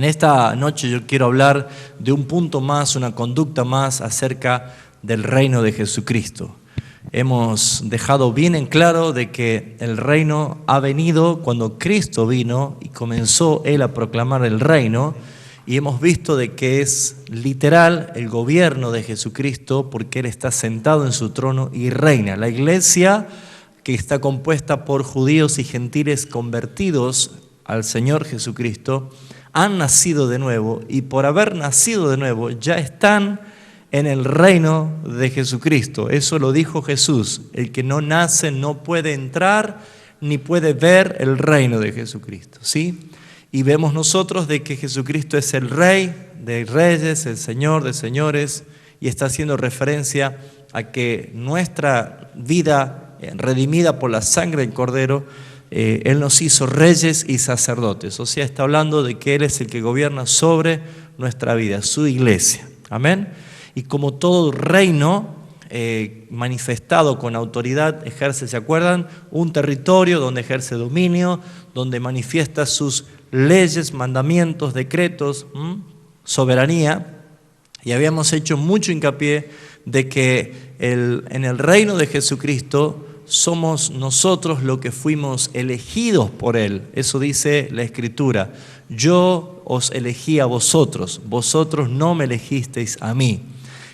En esta noche yo quiero hablar de un punto más, una conducta más acerca del reino de Jesucristo. Hemos dejado bien en claro de que el reino ha venido cuando Cristo vino y comenzó Él a proclamar el reino, y hemos visto de que es literal el gobierno de Jesucristo porque Él está sentado en su trono y reina. La iglesia, que está compuesta por judíos y gentiles convertidos al Señor Jesucristo, han nacido de nuevo, y por haber nacido de nuevo ya están en el reino de Jesucristo. Eso lo dijo Jesús: el que no nace no puede entrar ni puede ver el reino de Jesucristo, ¿sí? Y vemos nosotros de que Jesucristo es el Rey de reyes, el Señor de señores, y está haciendo referencia a que nuestra vida redimida por la sangre del Cordero, Él nos hizo reyes y sacerdotes. O sea, está hablando de que Él es el que gobierna sobre nuestra vida, su iglesia. Amén. Y como todo reino manifestado con autoridad, ejerce, ¿se acuerdan? Un territorio donde ejerce dominio, donde manifiesta sus leyes, mandamientos, decretos, soberanía. Y habíamos hecho mucho hincapié de que en el reino de Jesucristo somos nosotros los que fuimos elegidos por Él. Eso dice la Escritura: yo os elegí a vosotros, vosotros no me elegisteis a mí.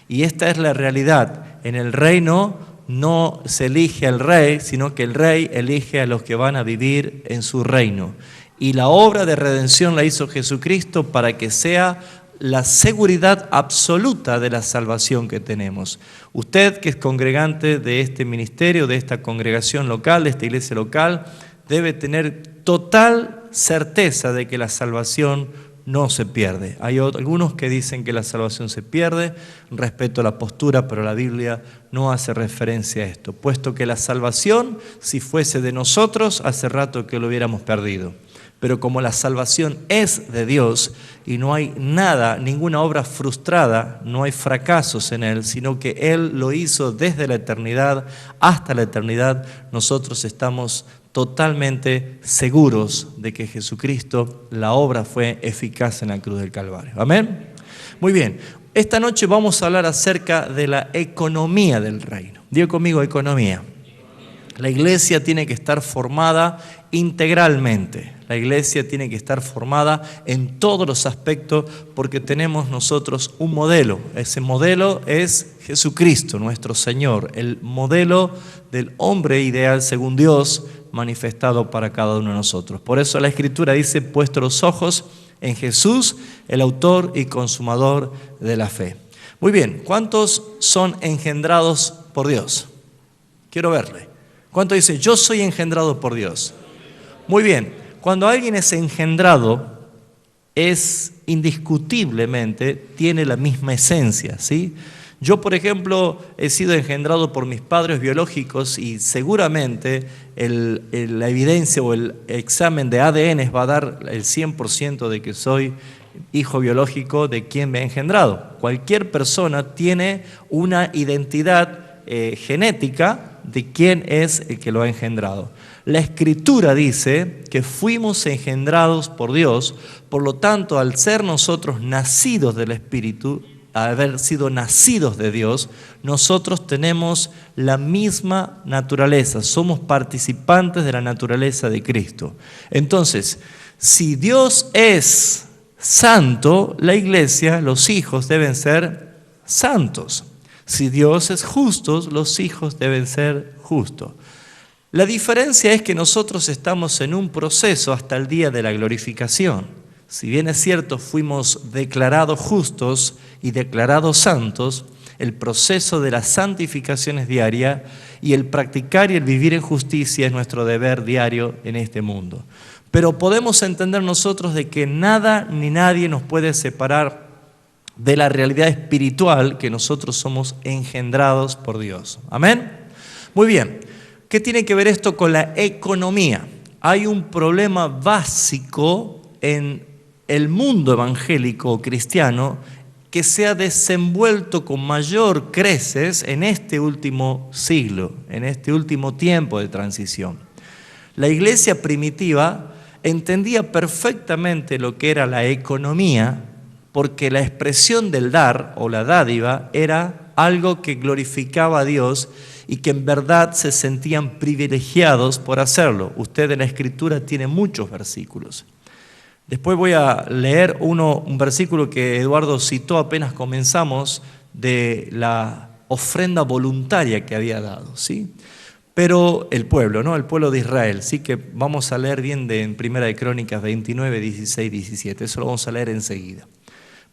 Y esta es la realidad. En el reino no se elige al rey, sino que el rey elige a los que van a vivir en su reino. Y la obra de redención la hizo Jesucristo para que sea la seguridad absoluta de la salvación que tenemos. Usted, que es congregante de este ministerio, de esta congregación local, de esta iglesia local, debe tener total certeza de que la salvación no se pierde. Hay algunos que dicen que la salvación se pierde, respeto a la postura, pero la Biblia no hace referencia a esto, puesto que la salvación, si fuese de nosotros, hace rato que lo hubiéramos perdido. Pero como la salvación es de Dios y no hay nada, ninguna obra frustrada, no hay fracasos en Él, sino que Él lo hizo desde la eternidad hasta la eternidad, nosotros estamos totalmente seguros de que Jesucristo, la obra fue eficaz en la cruz del Calvario. ¿Amén? Muy bien, esta noche vamos a hablar acerca de la economía del reino. Diga conmigo: economía. La iglesia tiene que estar formada integralmente. La iglesia tiene que estar formada en todos los aspectos porque tenemos nosotros un modelo. Ese modelo es Jesucristo, nuestro Señor, el modelo del hombre ideal según Dios manifestado para cada uno de nosotros. Por eso la Escritura dice: puesto los ojos en Jesús, el autor y consumador de la fe. Muy bien, ¿cuántos son engendrados por Dios? Quiero verle. ¿Cuánto dice: yo soy engendrado por Dios? Muy bien, cuando alguien es engendrado, es indiscutiblemente, tiene la misma esencia, ¿sí? Yo, por ejemplo, he sido engendrado por mis padres biológicos y seguramente la evidencia o el examen de ADN va a dar el 100% de que soy hijo biológico de quien me ha engendrado. Cualquier persona tiene una identidad genética de quién es el que lo ha engendrado. La Escritura dice que fuimos engendrados por Dios, por lo tanto, al ser nosotros nacidos del Espíritu, al haber sido nacidos de Dios, nosotros tenemos la misma naturaleza, somos participantes de la naturaleza de Cristo. Entonces, si Dios es santo, la iglesia, los hijos deben ser santos. Si Dios es justo, los hijos deben ser justos. La diferencia es que nosotros estamos en un proceso hasta el día de la glorificación. Si bien es cierto, fuimos declarados justos y declarados santos, el proceso de la santificación es diaria y el practicar y el vivir en justicia es nuestro deber diario en este mundo. Pero podemos entender nosotros de que nada ni nadie nos puede separar de la realidad espiritual que nosotros somos engendrados por Dios. ¿Amén? Muy bien. ¿Qué tiene que ver esto con la economía? Hay un problema básico en el mundo evangélico cristiano que se ha desenvuelto con mayor creces en este último siglo, en este último tiempo de transición. La iglesia primitiva entendía perfectamente lo que era la economía, porque la expresión del dar o la dádiva era algo que glorificaba a Dios y que en verdad se sentían privilegiados por hacerlo. Usted en la Escritura tiene muchos versículos. Después voy a leer un versículo que Eduardo citó apenas comenzamos, de la ofrenda voluntaria que había dado, ¿sí? Pero el pueblo, ¿no? El pueblo de Israel, sí, que vamos a leer bien en Primera de Crónicas 29, 16, 17, eso lo vamos a leer enseguida.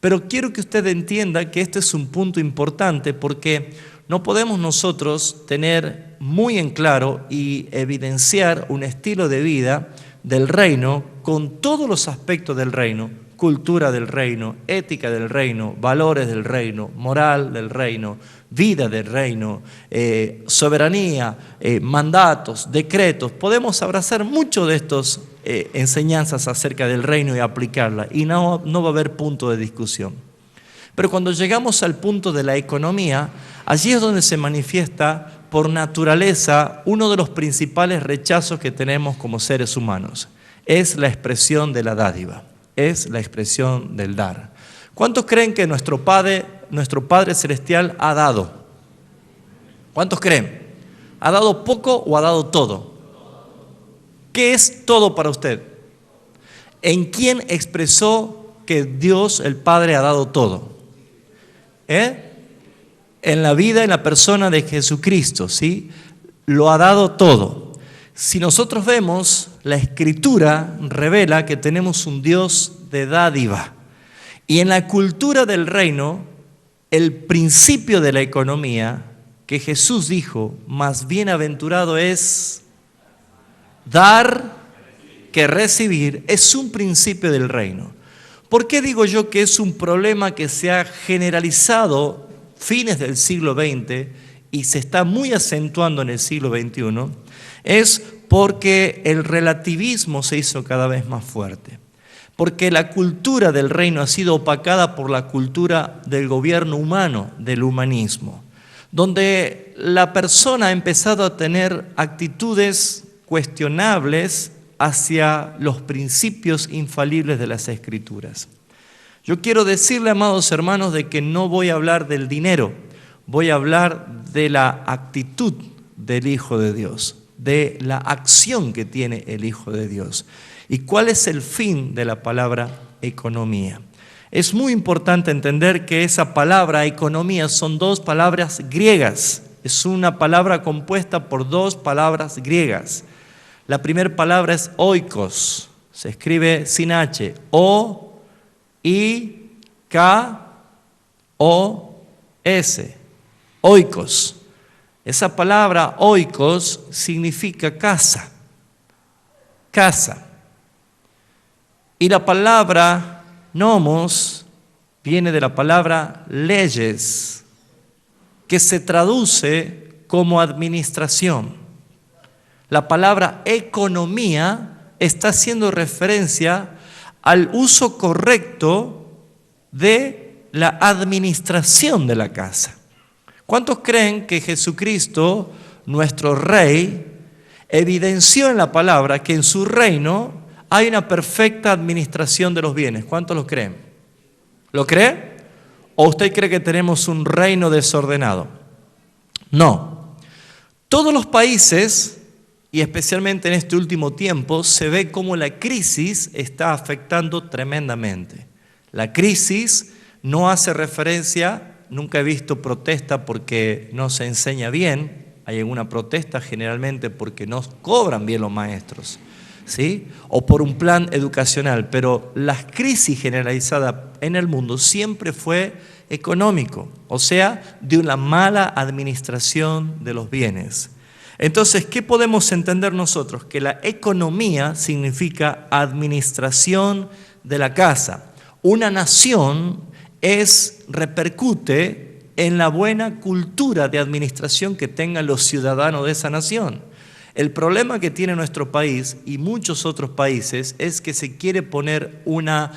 Pero quiero que usted entienda que este es un punto importante porque no podemos nosotros tener muy en claro y evidenciar un estilo de vida del reino con todos los aspectos del reino, cultura del reino, ética del reino, valores del reino, moral del reino, vida del reino, soberanía, mandatos, decretos. Podemos abrazar mucho de estas enseñanzas acerca del reino y aplicarla y no va a haber punto de discusión. Pero cuando llegamos al punto de la economía, allí es donde se manifiesta por naturaleza uno de los principales rechazos que tenemos como seres humanos. Es la expresión de la dádiva, es la expresión del dar. ¿Cuántos creen que nuestro Padre Celestial ha dado? ¿Cuántos creen? ¿Ha dado poco o ha dado todo? ¿Qué es todo para usted? ¿En quién expresó que Dios el Padre ha dado todo? En la vida, en la persona de Jesucristo, ¿sí? Lo ha dado todo. Si nosotros vemos, la Escritura revela que tenemos un Dios de dádiva. Y en la cultura del reino, el principio de la economía, que Jesús dijo, más bienaventurado es dar que recibir, es un principio del reino. ¿Por qué digo yo que es un problema que se ha generalizado fines del siglo XX y se está muy acentuando en el siglo XXI? Es porque el relativismo se hizo cada vez más fuerte. Porque la cultura del reino ha sido opacada por la cultura del gobierno humano, del humanismo, donde la persona ha empezado a tener actitudes cuestionables hacia los principios infalibles de las Escrituras. Yo quiero decirle, amados hermanos, de que no voy a hablar del dinero, voy a hablar de la actitud del Hijo de Dios, de la acción que tiene el Hijo de Dios. ¿Y cuál es el fin de la palabra economía? Es muy importante entender que esa palabra economía son dos palabras griegas. Es una palabra compuesta por dos palabras griegas. La primera palabra es oikos, se escribe sin H, O-I-K-O-S, oikos. Esa palabra oikos significa casa, casa. Y la palabra nomos viene de la palabra leyes, que se traduce como administración. La palabra economía está haciendo referencia al uso correcto de la administración de la casa. ¿Cuántos creen que Jesucristo, nuestro Rey, evidenció en la palabra que en su reino hay una perfecta administración de los bienes? ¿Cuántos lo creen? ¿Lo cree? ¿O usted cree que tenemos un reino desordenado? No. Todos los países, y especialmente en este último tiempo, se ve cómo la crisis está afectando tremendamente. La crisis no hace referencia, nunca he visto protesta porque no se enseña bien, hay alguna protesta generalmente porque no cobran bien los maestros, ¿sí? O por un plan educacional, pero la crisis generalizada en el mundo siempre fue económico, o sea, de una mala administración de los bienes. Entonces, ¿qué podemos entender nosotros? Que la economía significa administración de la casa. Una nación repercute en la buena cultura de administración que tengan los ciudadanos de esa nación. El problema que tiene nuestro país y muchos otros países es que se quiere poner una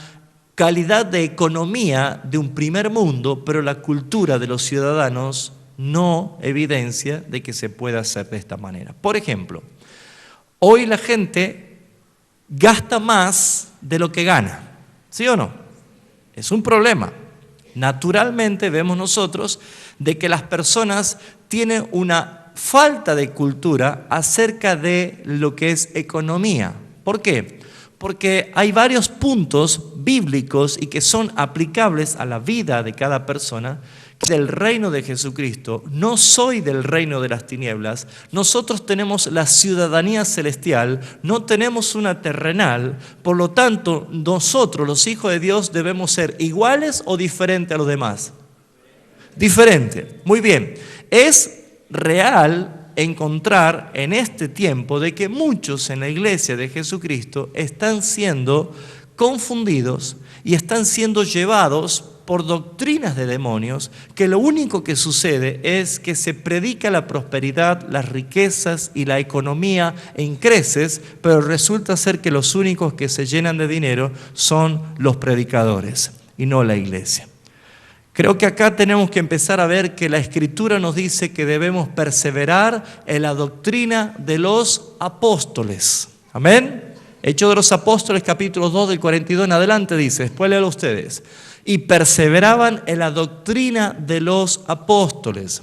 calidad de economía de un primer mundo, pero la cultura de los ciudadanos no evidencia de que se pueda hacer de esta manera. Por ejemplo, hoy la gente gasta más de lo que gana. ¿Sí o no? Es un problema. Naturalmente vemos nosotros de que las personas tienen una falta de cultura acerca de lo que es economía. ¿Por qué? Porque hay varios puntos bíblicos y que son aplicables a la vida de cada persona del reino de Jesucristo. No soy del reino de las tinieblas. Nosotros tenemos la ciudadanía celestial, no tenemos una terrenal. Por lo tanto, nosotros, los hijos de Dios, debemos ser iguales o diferentes a los demás. Diferente. Muy bien. Es real encontrar en este tiempo de que muchos en la iglesia de Jesucristo están siendo confundidos y están siendo llevados por doctrinas de demonios, que lo único que sucede es que se predica la prosperidad, las riquezas y la economía en creces, pero resulta ser que los únicos que se llenan de dinero son los predicadores y no la iglesia. Creo que acá tenemos que empezar a ver que la Escritura nos dice que debemos perseverar en la doctrina de los apóstoles. Amén. Hechos de los Apóstoles, capítulo 2, del 42 en adelante dice, después léalo ustedes. Y perseveraban en la doctrina de los apóstoles.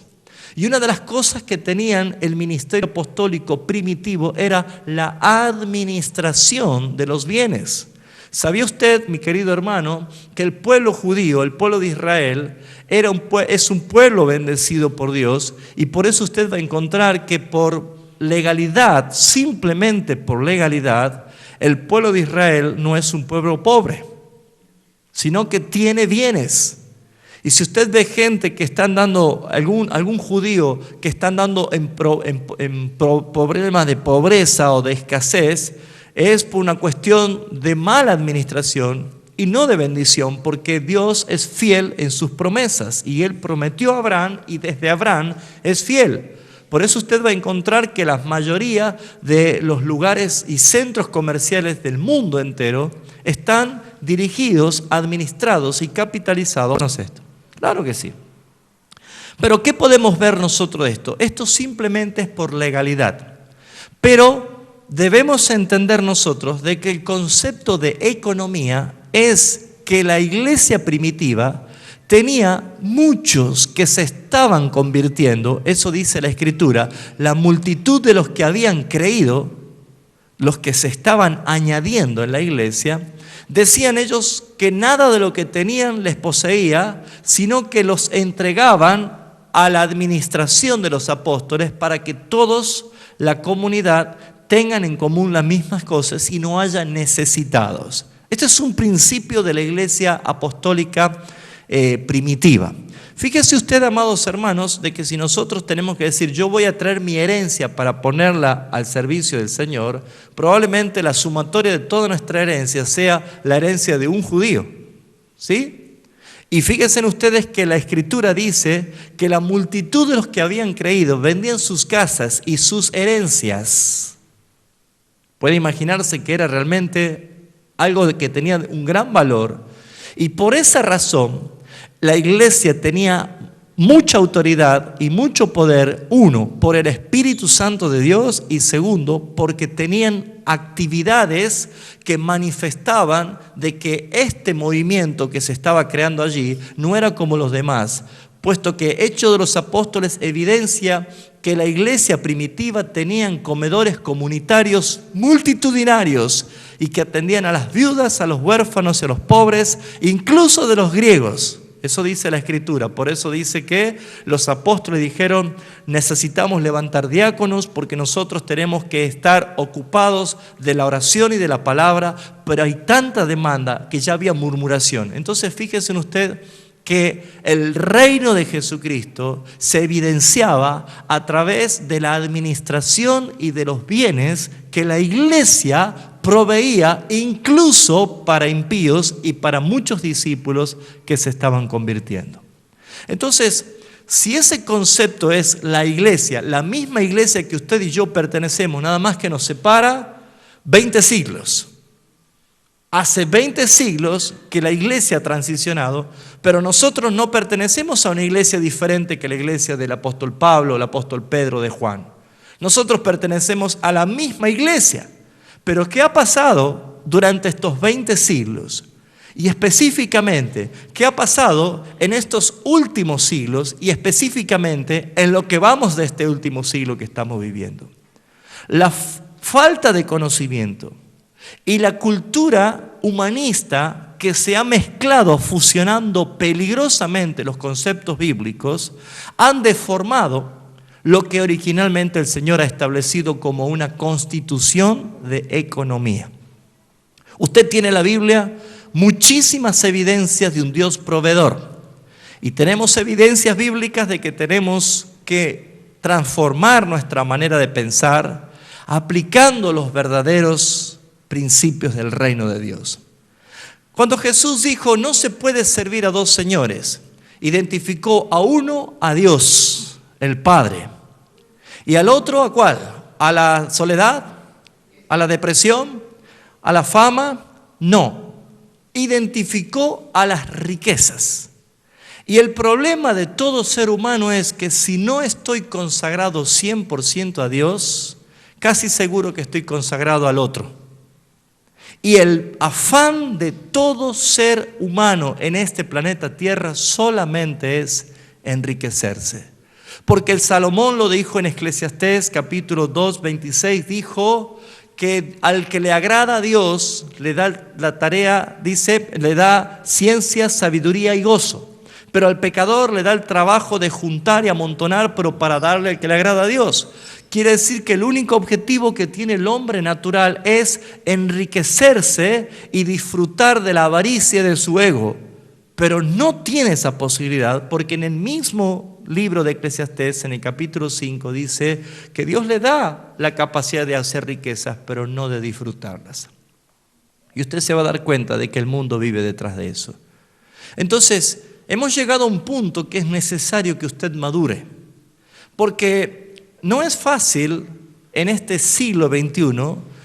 Y una de las cosas que tenían el ministerio apostólico primitivo era la administración de los bienes. ¿Sabía usted, mi querido hermano, que el pueblo judío, el pueblo de Israel, es un pueblo bendecido por Dios? Y por eso usted va a encontrar que por legalidad, simplemente por legalidad, el pueblo de Israel no es un pueblo pobre, sino que tiene bienes. Y si usted ve gente que están dando, algún judío que están dando en problemas de pobreza o de escasez, es por una cuestión de mala administración y no de bendición, porque Dios es fiel en sus promesas y Él prometió a Abraham y desde Abraham es fiel. Por eso usted va a encontrar que la mayoría de los lugares y centros comerciales del mundo entero están dirigidos, administrados y capitalizados. ¿No es esto? Claro que sí. Pero ¿qué podemos ver nosotros de esto? Esto simplemente es por legalidad. Pero debemos entender nosotros de que el concepto de economía es que la iglesia primitiva tenía muchos que se estaban convirtiendo, eso dice la Escritura, la multitud de los que habían creído, los que se estaban añadiendo en la iglesia, decían ellos que nada de lo que tenían les poseía, sino que los entregaban a la administración de los apóstoles para que todos, la comunidad, tengan en común las mismas cosas y no haya necesitados. Este es un principio de la iglesia apostólica primitiva. Fíjese usted, amados hermanos, de que si nosotros tenemos que decir yo voy a traer mi herencia para ponerla al servicio del Señor, probablemente la sumatoria de toda nuestra herencia sea la herencia de un judío, ¿sí? Y fíjense ustedes que la Escritura dice que la multitud de los que habían creído vendían sus casas y sus herencias. Puede imaginarse que era realmente algo que tenía un gran valor. Y por esa razón, la iglesia tenía mucha autoridad y mucho poder, uno, por el Espíritu Santo de Dios y segundo, porque tenían actividades que manifestaban de que este movimiento que se estaba creando allí no era como los demás, puesto que Hechos de los Apóstoles evidencia que la iglesia primitiva tenían comedores comunitarios multitudinarios y que atendían a las viudas, a los huérfanos y a los pobres, incluso de los griegos. Eso dice la Escritura. Por eso dice que los apóstoles dijeron, necesitamos levantar diáconos porque nosotros tenemos que estar ocupados de la oración y de la palabra, pero hay tanta demanda que ya había murmuración. Entonces fíjense usted que el reino de Jesucristo se evidenciaba a través de la administración y de los bienes que la iglesia proveía incluso para impíos y para muchos discípulos que se estaban convirtiendo. Entonces, si ese concepto es la iglesia, la misma iglesia que usted y yo pertenecemos, nada más que nos separa 20 siglos. Hace 20 siglos que la iglesia ha transicionado, pero nosotros no pertenecemos a una iglesia diferente que la iglesia del apóstol Pablo, el apóstol Pedro, de Juan. Nosotros pertenecemos a la misma iglesia, Pero ¿qué ha pasado durante estos 20 siglos? Y específicamente, ¿qué ha pasado en estos últimos siglos y específicamente en lo que vamos de este último siglo que estamos viviendo? La falta de conocimiento y la cultura humanista que se ha mezclado fusionando peligrosamente los conceptos bíblicos han deformado lo que originalmente el Señor ha establecido como una constitución de economía. Usted tiene en la Biblia muchísimas evidencias de un Dios proveedor. Y tenemos evidencias bíblicas de que tenemos que transformar nuestra manera de pensar aplicando los verdaderos principios del reino de Dios. Cuando Jesús dijo, no se puede servir a dos señores, identificó a uno a Dios, el Padre, y al otro ¿a cuál? ¿A la soledad? ¿A la depresión? ¿A la fama? No. Identificó a las riquezas. Y el problema de todo ser humano es que si no estoy consagrado 100% a Dios, casi seguro que estoy consagrado al otro. Y el afán de todo ser humano en este planeta Tierra solamente es enriquecerse. Porque el Salomón lo dijo en Eclesiastés capítulo 2, 26, dijo que al que le agrada a Dios le da la tarea, dice, le da ciencia, sabiduría y gozo. Pero al pecador le da el trabajo de juntar y amontonar, pero para darle al que le agrada a Dios. Quiere decir que el único objetivo que tiene el hombre natural es enriquecerse y disfrutar de la avaricia de su ego. Pero no tiene esa posibilidad porque en el mismo libro de Eclesiastés, en el capítulo 5, dice que Dios le da la capacidad de hacer riquezas, pero no de disfrutarlas. Y usted se va a dar cuenta de que el mundo vive detrás de eso. Entonces, hemos llegado a un punto que es necesario que usted madure. Porque no es fácil en este siglo XXI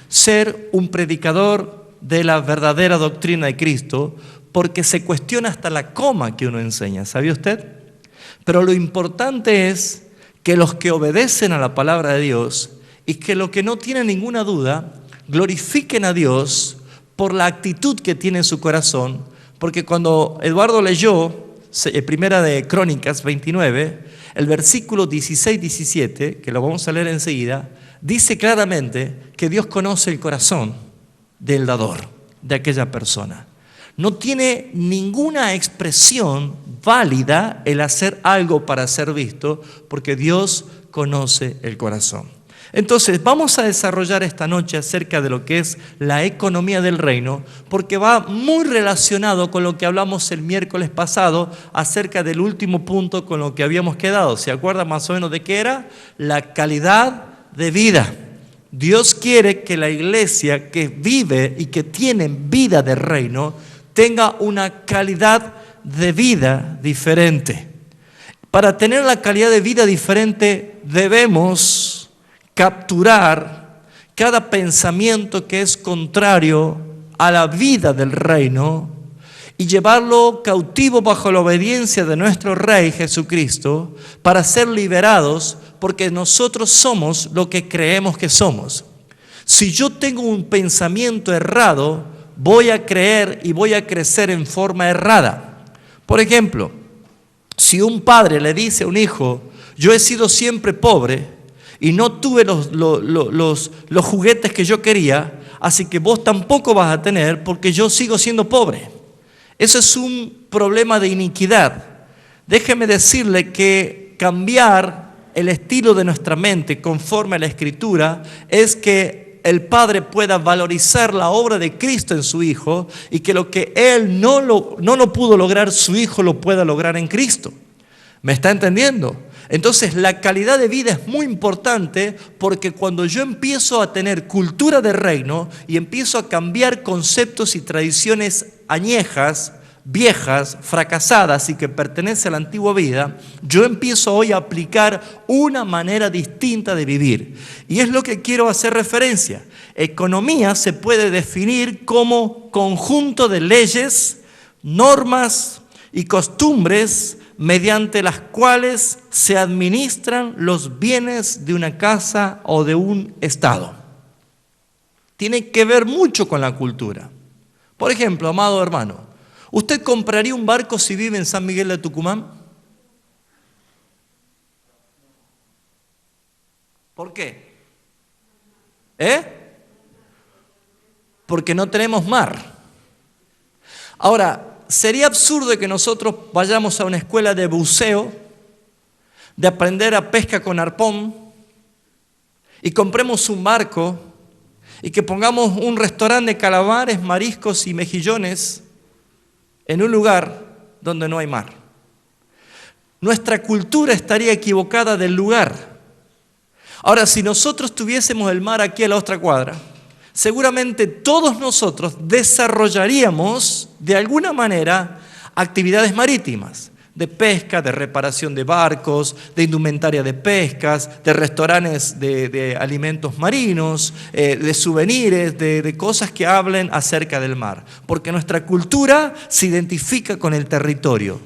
ser un predicador de la verdadera doctrina de Cristo, porque se cuestiona hasta la coma que uno enseña, ¿sabía usted? Pero lo importante es que los que obedecen a la palabra de Dios y que los que no tienen ninguna duda glorifiquen a Dios por la actitud que tiene en su corazón, porque cuando Eduardo leyó Primera de Crónicas 29, el versículo 16-17, que lo vamos a leer enseguida, dice claramente que Dios conoce el corazón del dador, de aquella persona. No tiene ninguna expresión válida el hacer algo para ser visto, porque Dios conoce el corazón. Entonces, vamos a desarrollar esta noche acerca de lo que es la economía del reino, porque va muy relacionado con lo que hablamos el miércoles pasado acerca del último punto con lo que habíamos quedado. ¿Se acuerdan más o menos de qué era? La calidad de vida. Dios quiere que la iglesia que vive y que tiene vida de reino tenga una calidad de vida diferente. Para tener la calidad de vida diferente debemos capturar cada pensamiento que es contrario a la vida del reino y llevarlo cautivo bajo la obediencia de nuestro Rey Jesucristo para ser liberados, porque nosotros somos lo que creemos que somos. Si yo tengo un pensamiento errado, voy a creer y voy a crecer en forma errada. Por ejemplo, si un padre le dice a un hijo, yo he sido siempre pobre y no tuve los juguetes que yo quería, así que vos tampoco vas a tener porque yo sigo siendo pobre. Eso es un problema de iniquidad. Déjeme decirle que cambiar el estilo de nuestra mente conforme a la Escritura es que el Padre pueda valorizar la obra de Cristo en su Hijo y que lo que Él no lo pudo lograr, su Hijo lo pueda lograr en Cristo. ¿Me está entendiendo? Entonces la calidad de vida es muy importante porque cuando yo empiezo a tener cultura de reino y empiezo a cambiar conceptos y tradiciones añejas, viejas, fracasadas y que pertenecen a la antigua vida, yo empiezo hoy a aplicar una manera distinta de vivir. Y es lo que quiero hacer referencia. Economía se puede definir como conjunto de leyes, normas y costumbres mediante las cuales se administran los bienes de una casa o de un estado. tiene que ver mucho con la cultura. Por ejemplo, amado hermano, ¿usted compraría un barco si vive en San Miguel de Tucumán? ¿Por qué? Porque no tenemos mar. Ahora, sería absurdo que nosotros vayamos a una escuela de buceo, de aprender a pesca con arpón, y compremos un barco, y que pongamos un restaurante de calamares, mariscos y mejillones en un lugar donde no hay mar. Nuestra cultura estaría equivocada del lugar. Ahora, si nosotros tuviésemos el mar aquí a la otra cuadra, seguramente todos nosotros desarrollaríamos de alguna manera actividades marítimas, de pesca, de reparación de barcos, de indumentaria de pescas, de restaurantes de alimentos marinos, de souvenirs, de cosas que hablen acerca del mar, porque nuestra cultura se identifica con el territorio.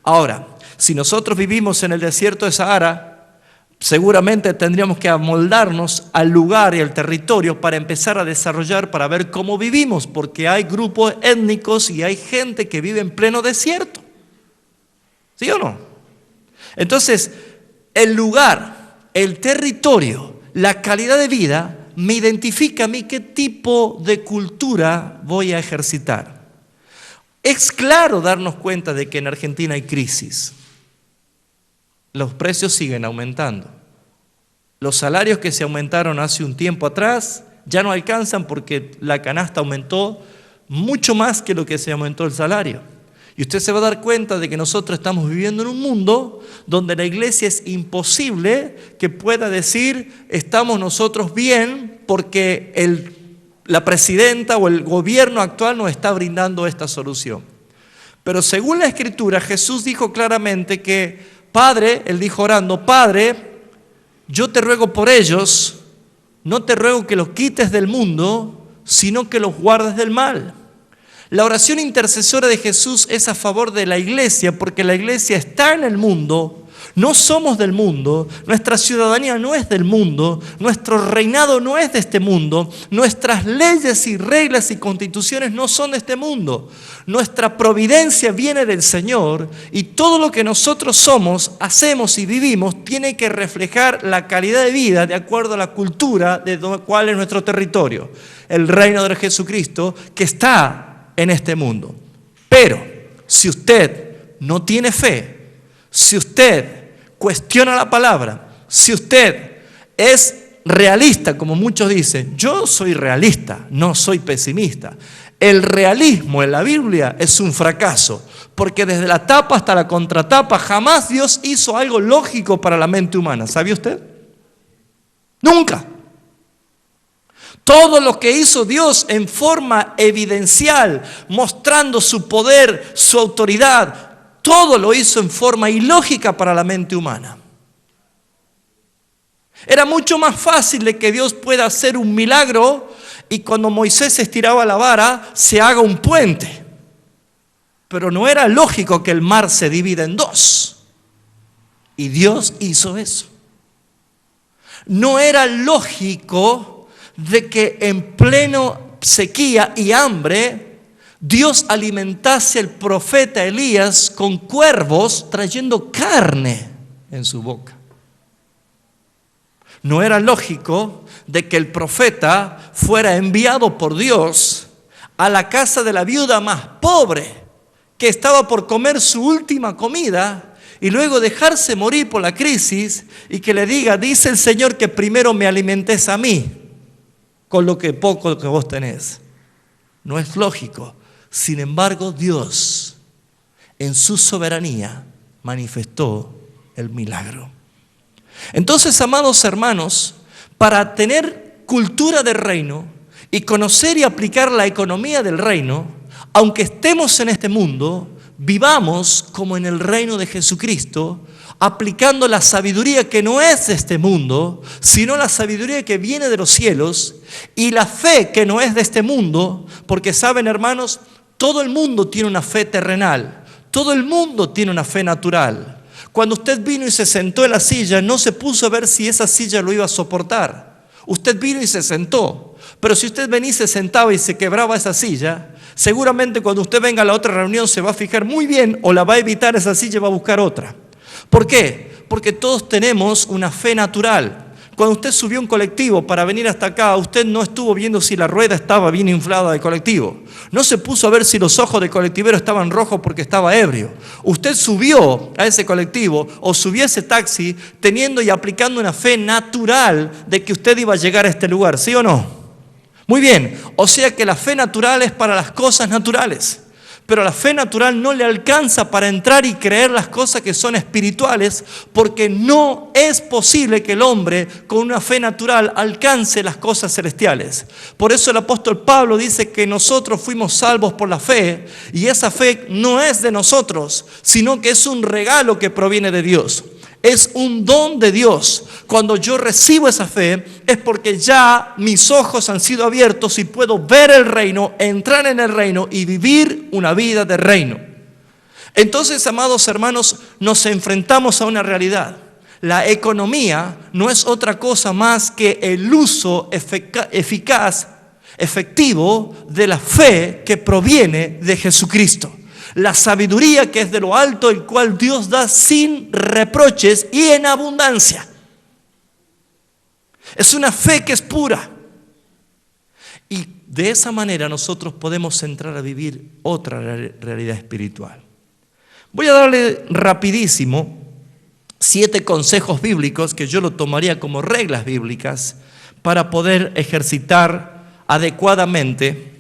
Ahora, si nosotros vivimos en el desierto de Sahara, seguramente tendríamos que amoldarnos al lugar y al territorio para empezar a desarrollar, para ver cómo vivimos, porque hay grupos étnicos y hay gente que vive en pleno desierto. ¿Sí o no? Entonces, el lugar, el territorio, la calidad de vida me identifica a mí qué tipo de cultura voy a ejercitar. Es claro darnos cuenta de que en Argentina hay crisis. Los precios siguen aumentando. Los salarios que se aumentaron hace un tiempo atrás ya no alcanzan porque la canasta aumentó mucho más que lo que se aumentó el salario. Y usted se va a dar cuenta de que nosotros estamos viviendo en un mundo donde la iglesia es imposible que pueda decir estamos nosotros bien porque la presidenta o el gobierno actual nos está brindando esta solución. Pero según la Escritura, Jesús dijo claramente que Padre, Él dijo orando, Padre, yo te ruego por ellos, no te ruego que los quites del mundo, sino que los guardes del mal. La oración intercesora de Jesús es a favor de la iglesia, porque la iglesia está en el mundo, no somos del mundo, nuestra ciudadanía no es del mundo, nuestro reinado no es de este mundo, nuestras leyes y reglas y constituciones no son de este mundo. Nuestra providencia viene del Señor y todo lo que nosotros somos, hacemos y vivimos tiene que reflejar la calidad de vida de acuerdo a la cultura de cuál es nuestro territorio, el reino de Jesucristo que está en este mundo. Pero si usted no tiene fe, si usted cuestiona la palabra, si usted es realista, como muchos dicen, yo soy realista, no soy pesimista. El realismo en la Biblia es un fracaso, porque desde la tapa hasta la contratapa jamás Dios hizo algo lógico para la mente humana. ¿Sabía usted? Nunca. Todo lo que hizo Dios en forma evidencial, mostrando su poder, su autoridad, todo lo hizo en forma ilógica para la mente humana. Era mucho más fácil de que Dios pueda hacer un milagro y cuando Moisés estiraba la vara se haga un puente. Pero no era lógico que el mar se divida en dos. Y Dios hizo eso. No era lógico de que en pleno sequía y hambre Dios alimentase al profeta Elías con cuervos trayendo carne en su boca. No era lógico de que el profeta fuera enviado por Dios a la casa de la viuda más pobre que estaba por comer su última comida y luego dejarse morir por la crisis y que le diga, dice el Señor que primero me alimentes a mí con lo que poco que vos tenés. No es lógico. Sin embargo, Dios, en su soberanía, manifestó el milagro. Entonces, amados hermanos, para tener cultura del reino y conocer y aplicar la economía del reino, aunque estemos en este mundo, vivamos como en el reino de Jesucristo, aplicando la sabiduría que no es de este mundo, sino la sabiduría que viene de los cielos, y la fe que no es de este mundo, porque saben, hermanos, todo el mundo tiene una fe terrenal, todo el mundo tiene una fe natural. Cuando usted vino y se sentó en la silla, no se puso a ver si esa silla lo iba a soportar. usted vino y se sentó. Pero si usted venía y se sentaba y se quebraba esa silla, seguramente cuando usted venga a la otra reunión se va a fijar muy bien o la va a evitar esa silla y va a buscar otra. ¿Por qué? Porque todos tenemos una fe natural. Cuando usted subió un colectivo para venir hasta acá, usted no estuvo viendo si la rueda estaba bien inflada del colectivo. No se puso a ver si los ojos del colectivero estaban rojos porque estaba ebrio. Usted subió a ese colectivo o subió a ese taxi teniendo y aplicando una fe natural de que usted iba a llegar a este lugar, ¿sí o no? Muy bien, o sea que la fe natural es para las cosas naturales. Pero la fe natural no le alcanza para entrar y creer las cosas que son espirituales, porque no es posible que el hombre con una fe natural alcance las cosas celestiales. Por eso el apóstol Pablo dice que nosotros fuimos salvos por la fe, y esa fe no es de nosotros, sino que es un regalo que proviene de Dios. Es un don de Dios. Cuando yo recibo esa fe es porque ya mis ojos han sido abiertos y puedo ver el reino, entrar en el reino y vivir una vida de reino. Entonces, amados hermanos, nos enfrentamos a una realidad. La economía no es otra cosa más que el uso eficaz, efectivo de la fe que proviene de Jesucristo. La sabiduría que es de lo alto, el cual Dios da sin reproches y en abundancia. Es una fe que es pura. Y de esa manera nosotros podemos entrar a vivir otra realidad espiritual. Voy a darle rapidísimo 7 consejos bíblicos que yo lo tomaría como reglas bíblicas para poder ejercitar adecuadamente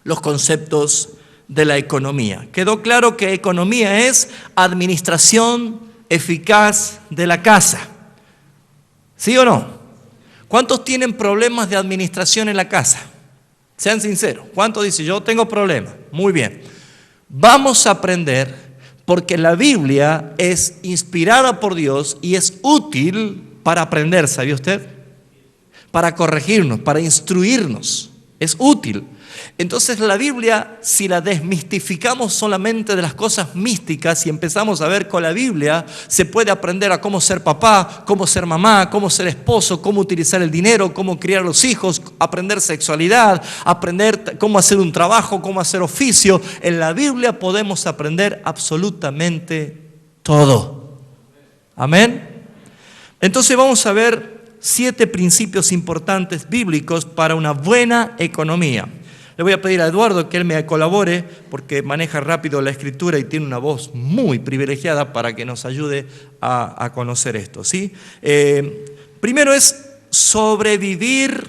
los conceptos de la economía. Quedó claro que economía es administración eficaz de la casa. ¿Sí o no? ¿Cuántos tienen problemas de administración en la casa? Sean sinceros. ¿Cuántos dicen yo tengo problemas? Muy bien. Vamos a aprender porque la Biblia es inspirada por Dios y es útil para aprender, ¿sabía usted? Para corregirnos, para instruirnos. Es útil. Entonces la Biblia, si la desmistificamos solamente de las cosas místicas y empezamos a ver con la Biblia, se puede aprender a cómo ser papá, cómo ser mamá, cómo ser esposo, cómo utilizar el dinero, cómo criar a los hijos, aprender sexualidad, aprender cómo hacer un trabajo, cómo hacer oficio. En la Biblia podemos aprender absolutamente todo. Amén. Entonces vamos a ver 7 principios importantes bíblicos para una buena economía. Le voy a pedir a Eduardo que él me colabore porque maneja rápido la escritura y tiene una voz muy privilegiada para que nos ayude a conocer esto, ¿sí? Primero es sobrevivir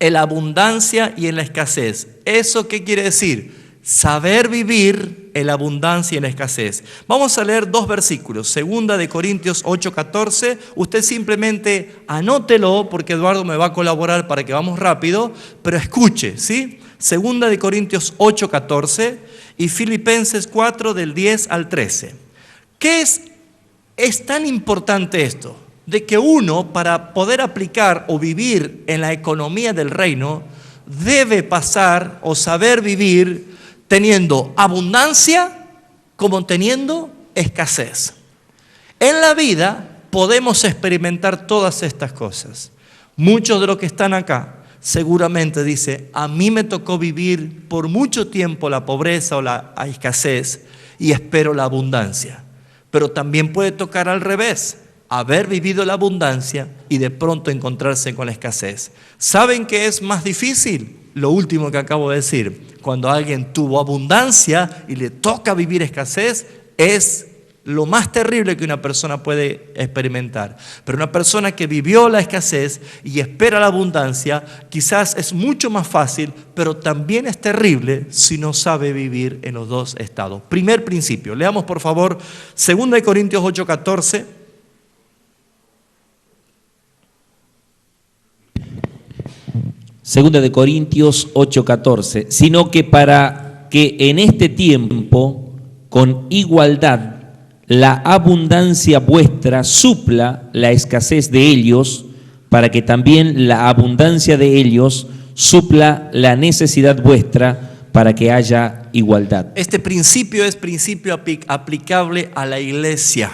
en la abundancia y en la escasez. ¿Eso qué quiere decir? Saber vivir en la abundancia y en la escasez. Vamos a leer 2 versículos. 2 de Corintios 8:14. Usted simplemente anótelo porque Eduardo me va a colaborar para que vamos rápido, pero escuche, ¿sí? 2 de Corintios 8:14 y Filipenses 4 del 10 al 13. ¿Qué es tan importante esto? De que uno, para poder aplicar o vivir en la economía del reino, debe pasar o saber vivir teniendo abundancia como teniendo escasez. En la vida podemos experimentar todas estas cosas. Muchos de los que están acá seguramente dicen, a mí me tocó vivir por mucho tiempo la pobreza o la escasez y espero la abundancia. Pero también puede tocar al revés, haber vivido la abundancia y de pronto encontrarse con la escasez. ¿Saben qué es más difícil? Lo último que acabo de decir, cuando alguien tuvo abundancia y le toca vivir escasez, es lo más terrible que una persona puede experimentar. Pero una persona que vivió la escasez y espera la abundancia, quizás es mucho más fácil, pero también es terrible si no sabe vivir en los dos estados. Primer principio, leamos por favor 2 de Corintios 8:14. Segunda de Corintios 8:14, sino que para que en este tiempo, con igualdad, la abundancia vuestra supla la escasez de ellos, para que también la abundancia de ellos supla la necesidad vuestra, para que haya igualdad. Este principio es principio aplicable a la iglesia.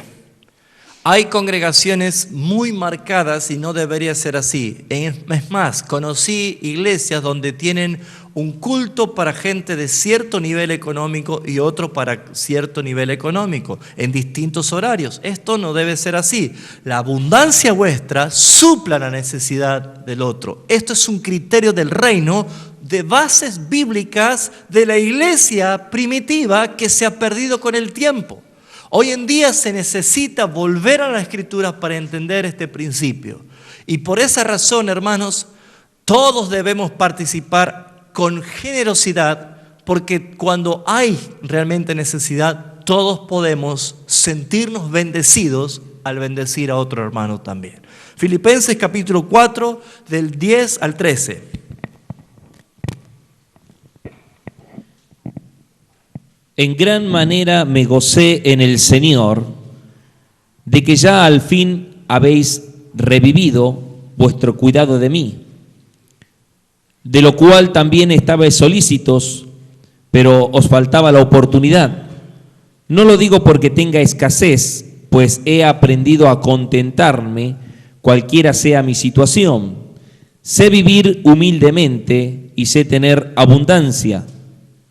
Hay congregaciones muy marcadas y no debería ser así. Es más, conocí iglesias donde tienen un culto para gente de cierto nivel económico y otro para cierto nivel económico, en distintos horarios. Esto no debe ser así. La abundancia vuestra supla la necesidad del otro. Esto es un criterio del reino, de bases bíblicas de la iglesia primitiva que se ha perdido con el tiempo. Hoy en día se necesita volver a la Escritura para entender este principio. Y por esa razón, hermanos, todos debemos participar con generosidad, porque cuando hay realmente necesidad, todos podemos sentirnos bendecidos al bendecir a otro hermano también. Filipenses capítulo 4, del 10 al 13. En gran manera me gocé en el Señor, de que ya al fin habéis revivido vuestro cuidado de mí, de lo cual también estabais solícitos, pero os faltaba la oportunidad. No lo digo porque tenga escasez, pues he aprendido a contentarme, cualquiera sea mi situación. Sé vivir humildemente y sé tener abundancia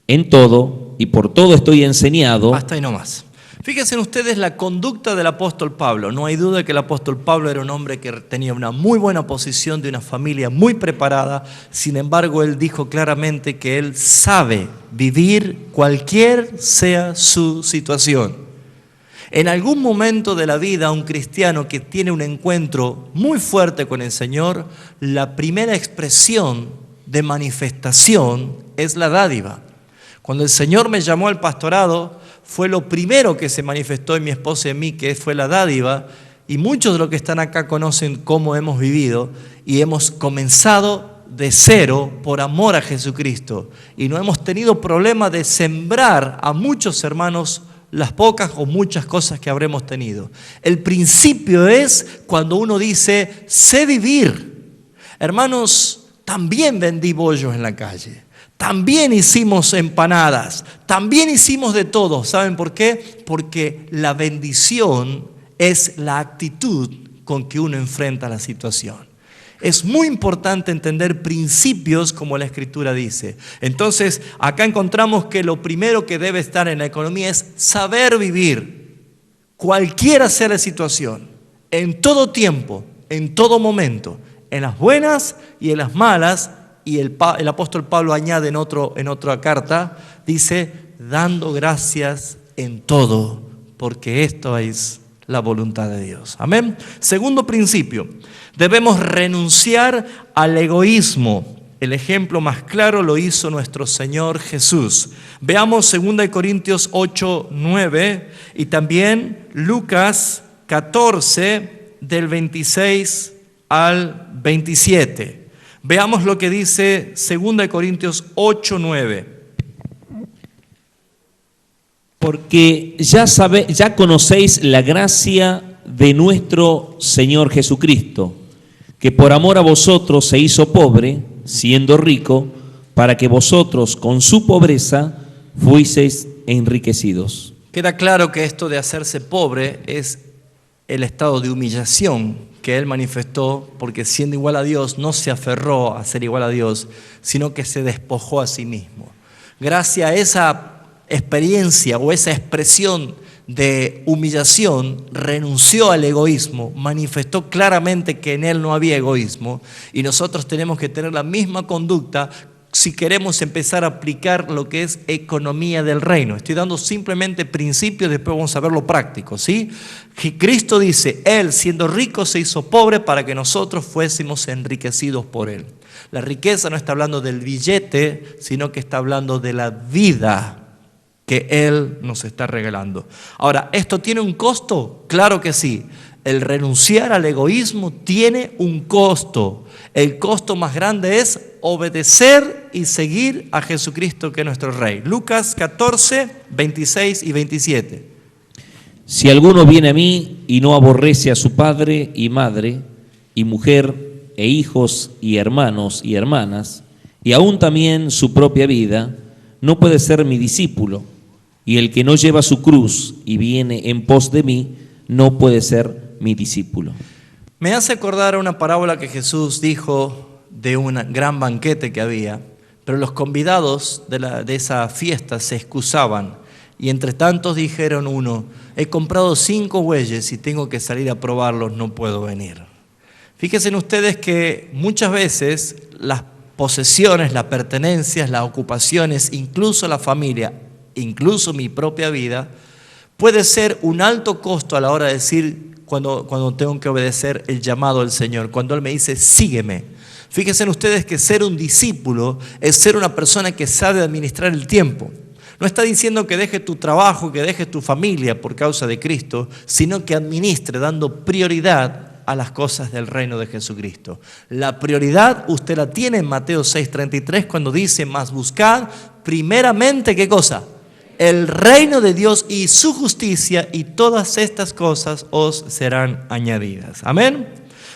en todo, y por todo estoy enseñado. Hasta ahí nomás. Fíjense ustedes la conducta del apóstol Pablo. No hay duda de que el apóstol Pablo era un hombre que tenía una muy buena posición, de una familia muy preparada. Sin embargo, él dijo claramente que él sabe vivir cualquier sea su situación. En algún momento de la vida, un cristiano que tiene un encuentro muy fuerte con el Señor, la primera expresión de manifestación es la dádiva. Cuando el Señor me llamó al pastorado, fue lo primero que se manifestó en mi esposa y en mí, que fue la dádiva, y muchos de los que están acá conocen cómo hemos vivido, y hemos comenzado de cero por amor a Jesucristo, y no hemos tenido problema de sembrar a muchos hermanos las pocas o muchas cosas que habremos tenido. El principio es cuando uno dice, sé vivir. Hermanos, también vendí bollos en la calle. También hicimos empanadas, también hicimos de todo. ¿Saben por qué? Porque la bendición es la actitud con que uno enfrenta la situación. Es muy importante entender principios como la Escritura dice. Entonces, acá encontramos que lo primero que debe estar en la economía es saber vivir, cualquiera sea la situación, en todo tiempo, en todo momento, en las buenas y en las malas. Y el apóstol Pablo añade en otra carta, dice, dando gracias en todo, porque esto es la voluntad de Dios. Amén. Segundo principio, debemos renunciar al egoísmo. El ejemplo más claro lo hizo nuestro Señor Jesús. Veamos 2 Corintios 8, 9 y también Lucas 14, del 26 al 27. Veamos lo que dice 2 Corintios 8, 9. Porque ya conocéis la gracia de nuestro Señor Jesucristo, que por amor a vosotros se hizo pobre, siendo rico, para que vosotros con su pobreza fuiseis enriquecidos. Queda claro que esto de hacerse pobre es el estado de humillación que él manifestó, porque siendo igual a Dios no se aferró a ser igual a Dios, sino que se despojó a sí mismo. Gracias a esa experiencia o esa expresión de humillación, renunció al egoísmo, manifestó claramente que en él no había egoísmo, y nosotros tenemos que tener la misma conducta si queremos empezar a aplicar lo que es economía del reino. Estoy dando simplemente principios, después vamos a ver lo práctico, ¿sí? Cristo dice, Él siendo rico se hizo pobre para que nosotros fuésemos enriquecidos por Él. La riqueza no está hablando del billete, sino que está hablando de la vida que Él nos está regalando. Ahora, ¿esto tiene un costo? Claro que sí. El renunciar al egoísmo tiene un costo. El costo más grande es obedecer y seguir a Jesucristo, que es nuestro Rey. Lucas 14, 26 y 27. Si alguno viene a mí y no aborrece a su padre y madre, y mujer, e hijos, y hermanos, y hermanas, y aún también su propia vida, no puede ser mi discípulo. Y el que no lleva su cruz y viene en pos de mí, no puede ser mi discípulo. Me hace acordar a una parábola que Jesús dijo de un gran banquete que había, pero los convidados de esa fiesta se excusaban y entre tantos dijeron uno: he comprado 5 bueyes y tengo que salir a probarlos, no puedo venir. Fíjense ustedes que muchas veces las posesiones, las pertenencias, las ocupaciones, incluso la familia, incluso mi propia vida, puede ser un alto costo a la hora de decir cuando tengo que obedecer el llamado del Señor, cuando Él me dice sígueme. Fíjense ustedes que ser un discípulo es ser una persona que sabe administrar el tiempo. No está diciendo que dejes tu trabajo, que dejes tu familia por causa de Cristo, sino que administre dando prioridad a las cosas del reino de Jesucristo. La prioridad usted la tiene en Mateo 6:33 cuando dice: mas buscad primeramente, ¿qué cosa? El reino de Dios y su justicia, y todas estas cosas os serán añadidas. Amén.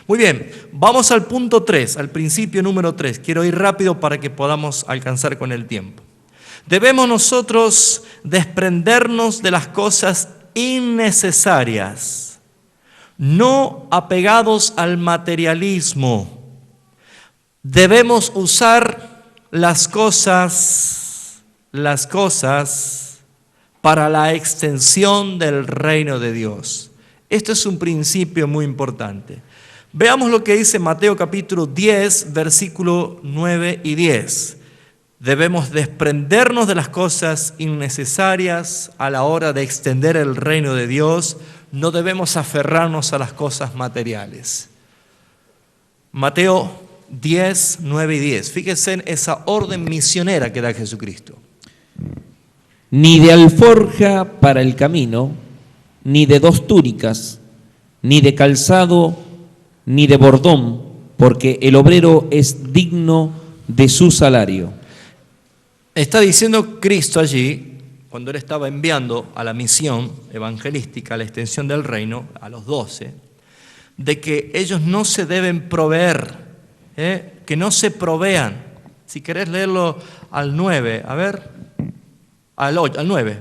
Muy bien, vamos al punto 3, al principio número 3. Quiero ir rápido para que podamos alcanzar con el tiempo. Debemos nosotros desprendernos de las cosas innecesarias, no apegados al materialismo. Debemos usar las cosas para la extensión del reino de Dios. Esto es un principio muy importante. Veamos lo que dice Mateo capítulo 10, versículo 9 y 10. Debemos desprendernos de las cosas innecesarias a la hora de extender el reino de Dios. No debemos aferrarnos a las cosas materiales. Mateo 10, 9 y 10. Fíjense en esa orden misionera que da Jesucristo. Ni de alforja para el camino, ni de 2 túnicas, ni de calzado, ni de bordón, porque el obrero es digno de su salario. Está diciendo Cristo allí, cuando Él estaba enviando a la misión evangelística, a la extensión del reino, a los 12, de que ellos no se deben proveer, que no se provean. Si querés leerlo al 9, a ver, al 9.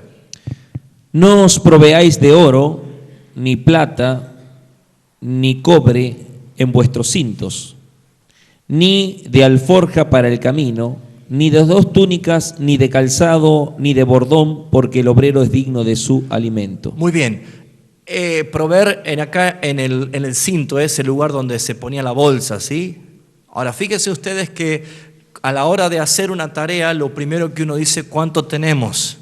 No os proveáis de oro, ni plata, ni cobre en vuestros cintos, ni de alforja para el camino, ni de 2 túnicas, ni de calzado, ni de bordón, porque el obrero es digno de su alimento. Muy bien. Proveer acá en el cinto es el lugar donde se ponía la bolsa, ¿sí? Ahora, fíjense ustedes que a la hora de hacer una tarea, lo primero que uno dice: ¿cuánto tenemos?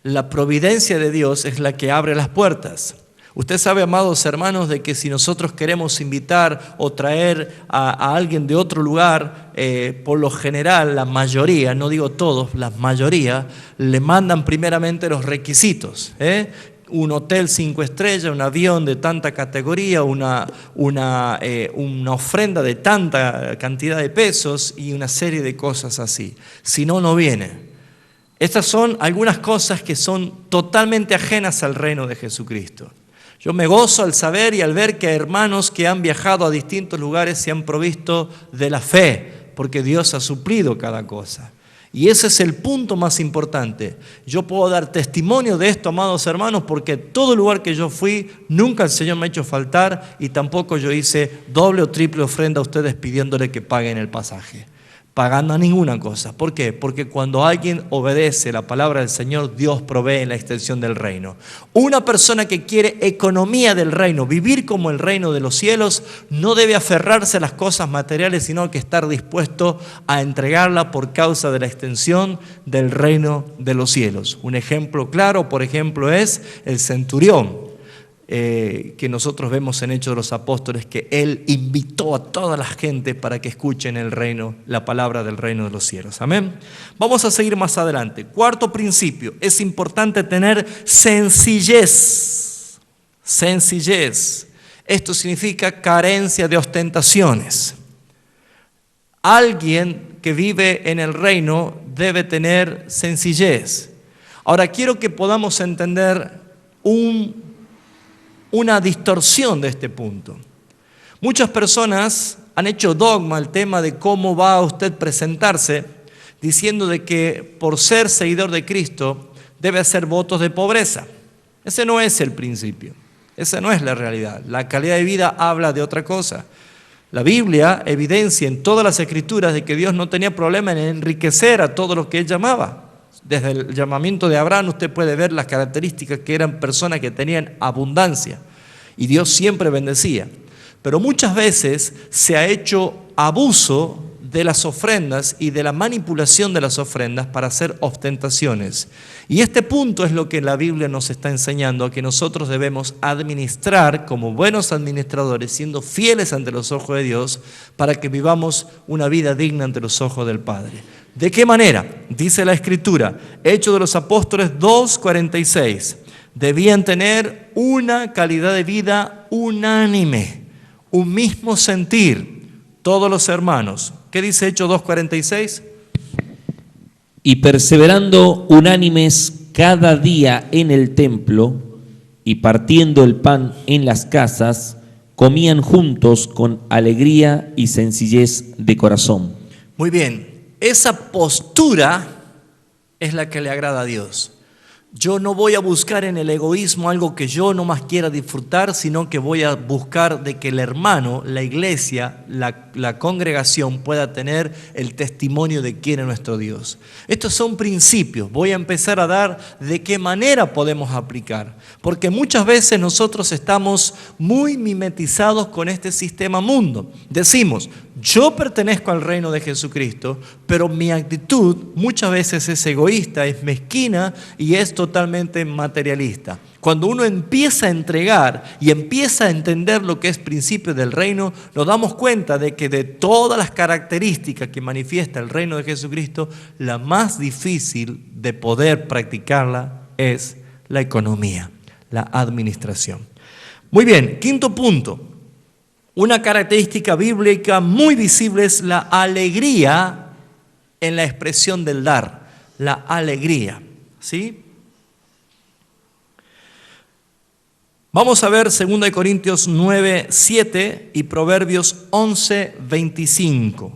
La providencia de Dios es la que abre las puertas. Usted sabe, amados hermanos, de que si nosotros queremos invitar o traer a alguien de otro lugar, por lo general, la mayoría, no digo todos, la mayoría, le mandan primeramente los requisitos. Un hotel 5 estrellas, un avión de tanta categoría, una ofrenda de tanta cantidad de pesos y una serie de cosas así. Si no, no viene. Estas son algunas cosas que son totalmente ajenas al reino de Jesucristo. Yo me gozo al saber y al ver que hay hermanos que han viajado a distintos lugares se han provisto de la fe, porque Dios ha suplido cada cosa. Y ese es el punto más importante. Yo puedo dar testimonio de esto, amados hermanos, porque todo lugar que yo fui, nunca el Señor me ha hecho faltar y tampoco yo hice doble o triple ofrenda a ustedes pidiéndole que paguen el pasaje. Pagando ninguna cosa. ¿Por qué? Porque cuando alguien obedece la palabra del Señor, Dios provee en la extensión del reino. Una persona que quiere economía del reino, vivir como el reino de los cielos, no debe aferrarse a las cosas materiales, sino que estar dispuesto a entregarla por causa de la extensión del reino de los cielos. Un ejemplo claro, por ejemplo, es el centurión. Que nosotros vemos en Hechos de los Apóstoles, que él invitó a toda la gente para que escuchen el reino, la palabra del reino de los cielos. Amén. Vamos a seguir más adelante. 4º principio, es importante tener sencillez. Sencillez. Esto significa carencia de ostentaciones. Alguien que vive en el reino debe tener sencillez. Ahora quiero que podamos entender una distorsión de este punto. Muchas personas han hecho dogma el tema de cómo va a usted presentarse, diciendo de que por ser seguidor de Cristo debe hacer votos de pobreza. Ese no es el principio. Esa no es la realidad. La calidad de vida habla de otra cosa. La Biblia evidencia en todas las escrituras de que Dios no tenía problema en enriquecer a todos los que Él llamaba. Desde el llamamiento de Abraham usted puede ver las características que eran personas que tenían abundancia y Dios siempre bendecía. Pero muchas veces se ha hecho abuso de las ofrendas y de la manipulación de las ofrendas para hacer ostentaciones. Y este punto es lo que la Biblia nos está enseñando, que nosotros debemos administrar como buenos administradores, siendo fieles ante los ojos de Dios, para que vivamos una vida digna ante los ojos del Padre. ¿De qué manera? Dice la Escritura, Hechos de los Apóstoles 2:46, debían tener una calidad de vida unánime, un mismo sentir, todos los hermanos. ¿Qué dice Hechos 2:46? Y perseverando unánimes cada día en el templo y partiendo el pan en las casas, comían juntos con alegría y sencillez de corazón. Muy bien, esa postura es la que le agrada a Dios. Yo no voy a buscar en el egoísmo algo que yo no más quiera disfrutar, sino que voy a buscar de que el hermano, la iglesia, la congregación pueda tener el testimonio de quién es nuestro Dios. Estos son principios. Voy a empezar a dar de qué manera podemos aplicar. Porque muchas veces nosotros estamos muy mimetizados con este sistema mundo. Decimos, yo pertenezco al reino de Jesucristo, pero mi actitud muchas veces es egoísta, es mezquina y es totalmente materialista. Cuando uno empieza a entregar y empieza a entender lo que es principio del reino, nos damos cuenta de que de todas las características que manifiesta el reino de Jesucristo, la más difícil de poder practicarla es la economía, la administración. Muy bien, quinto punto. Una característica bíblica muy visible es la alegría en la expresión del dar, la alegría, ¿sí? Vamos a ver 2 Corintios 9:7 y Proverbios 11:25.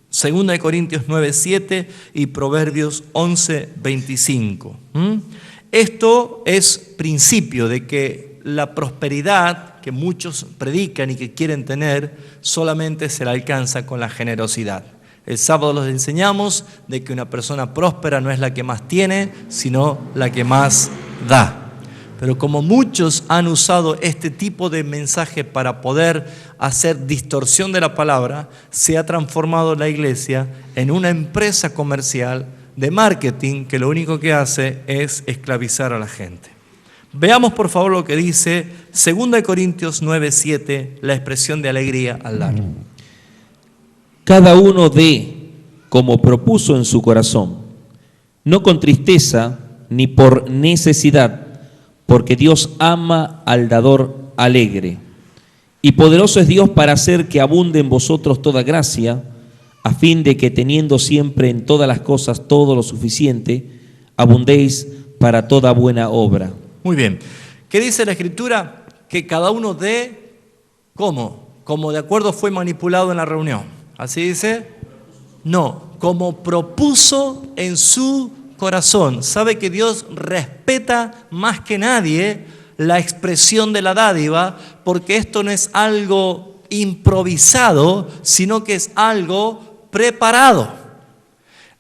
2 Corintios 9:7 y Proverbios 11:25. Esto es principio de que la prosperidad que muchos predican y que quieren tener solamente se la alcanza con la generosidad. El sábado les enseñamos de que una persona próspera no es la que más tiene, sino la que más da. Pero como muchos han usado este tipo de mensaje para poder hacer distorsión de la palabra, se ha transformado la iglesia en una empresa comercial de marketing que lo único que hace es esclavizar a la gente. Veamos por favor lo que dice 2 Corintios 9:7, la expresión de alegría al dar. Cada uno dé como propuso en su corazón, no con tristeza ni por necesidad, porque Dios ama al dador alegre. Y poderoso es Dios para hacer que abunde en vosotros toda gracia, a fin de que teniendo siempre en todas las cosas todo lo suficiente, abundéis para toda buena obra. Muy bien. ¿Qué dice la Escritura? Que cada uno dé, ¿cómo? Como de acuerdo fue manipulado en la reunión. ¿Así dice? No, como propuso en su corazón. Sabe que Dios respeta más que nadie la expresión de la dádiva, porque esto no es algo improvisado, sino que es algo preparado.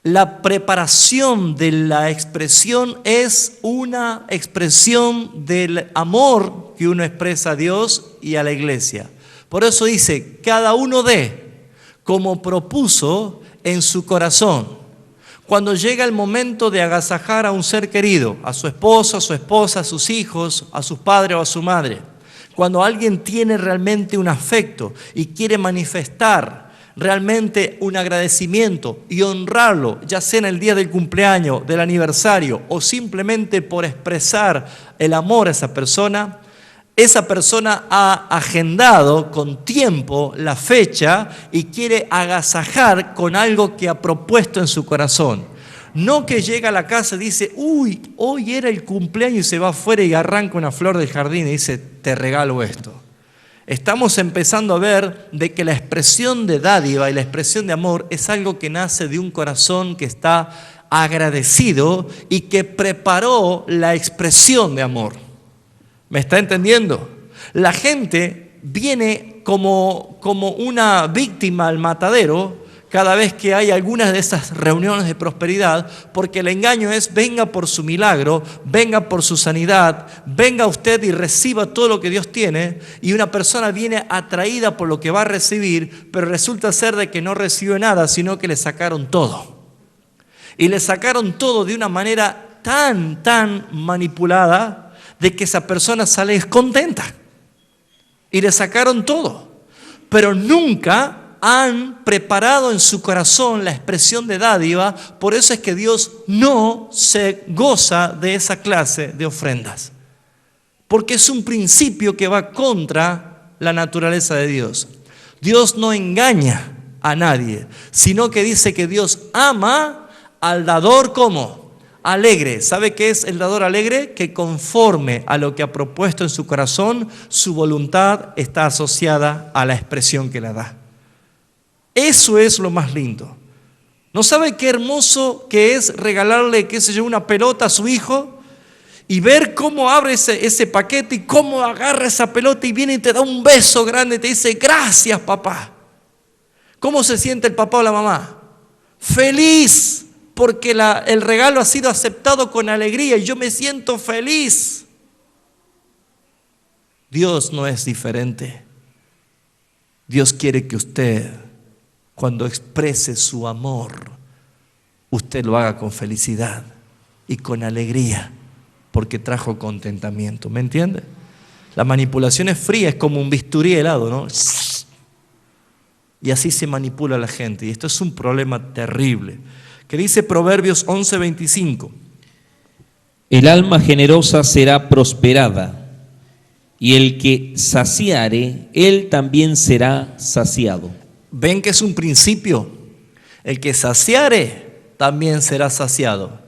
La preparación de la expresión es una expresión del amor que uno expresa a Dios y a la iglesia. Por eso dice, cada uno dé como propuso en su corazón. Cuando llega el momento de agasajar a un ser querido, a su esposo, a su esposa, a sus hijos, a sus padres o a su madre, cuando alguien tiene realmente un afecto y quiere manifestar realmente un agradecimiento y honrarlo, ya sea en el día del cumpleaños, del aniversario o simplemente por expresar el amor a esa persona ha agendado con tiempo la fecha y quiere agasajar con algo que ha propuesto en su corazón. No que llega a la casa y dice, uy, hoy era el cumpleaños y se va afuera y arranca una flor del jardín y dice, te regalo esto. Estamos empezando a ver de que la expresión de dádiva y la expresión de amor es algo que nace de un corazón que está agradecido y que preparó la expresión de amor. ¿Me está entendiendo? La gente viene como una víctima al matadero cada vez que hay algunas de esas reuniones de prosperidad, porque el engaño es: venga por su milagro, venga por su sanidad, venga usted y reciba todo lo que Dios tiene, y una persona viene atraída por lo que va a recibir, pero resulta ser de que no recibió nada, sino que le sacaron todo. Y le sacaron todo de una manera tan manipulada de que esa persona sale descontenta. Y le sacaron todo, pero nunca han preparado en su corazón la expresión de dádiva. Por eso es que Dios no se goza de esa clase de ofrendas, porque es un principio que va contra la naturaleza de Dios. Dios no engaña a nadie, sino que dice que Dios ama al dador como alegre. ¿Sabe qué es el dador alegre? Que conforme a lo que ha propuesto en su corazón, su voluntad está asociada a la expresión que la da. Eso es lo más lindo. ¿No sabe qué hermoso que es regalarle, qué sé yo, una pelota a su hijo y ver cómo abre ese paquete y cómo agarra esa pelota y viene y te da un beso grande y te dice: gracias, papá? ¿Cómo se siente el papá o la mamá? Feliz, porque el regalo ha sido aceptado con alegría y yo me siento feliz. Dios no es diferente. Dios quiere que usted, cuando exprese su amor, usted lo haga con felicidad y con alegría, porque trajo contentamiento. ¿Me entiende? La manipulación es fría, es como un bisturí helado, ¿no? Y así se manipula a la gente. Y esto es un problema terrible. Que dice Proverbios 11:25. El alma generosa será prosperada, y el que saciare, él también será saciado. ¿Ven que es un principio? El que saciare también será saciado.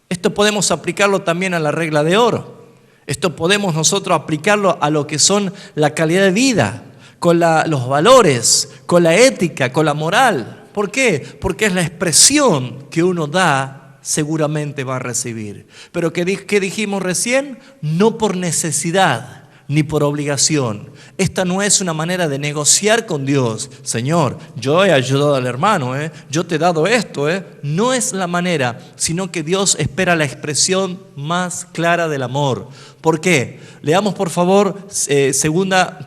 Esto podemos aplicarlo también a la regla de oro. Esto podemos nosotros aplicarlo a lo que son la calidad de vida, con los valores, con la ética, con la moral. ¿Por qué? Porque es la expresión que uno da, seguramente va a recibir. Pero ¿qué dijimos recién? No por necesidad ni por obligación. Esta no es una manera de negociar con Dios. Señor, yo he ayudado al hermano, yo te he dado esto. No es la manera, sino que Dios espera la expresión más clara del amor. ¿Por qué? Leamos por favor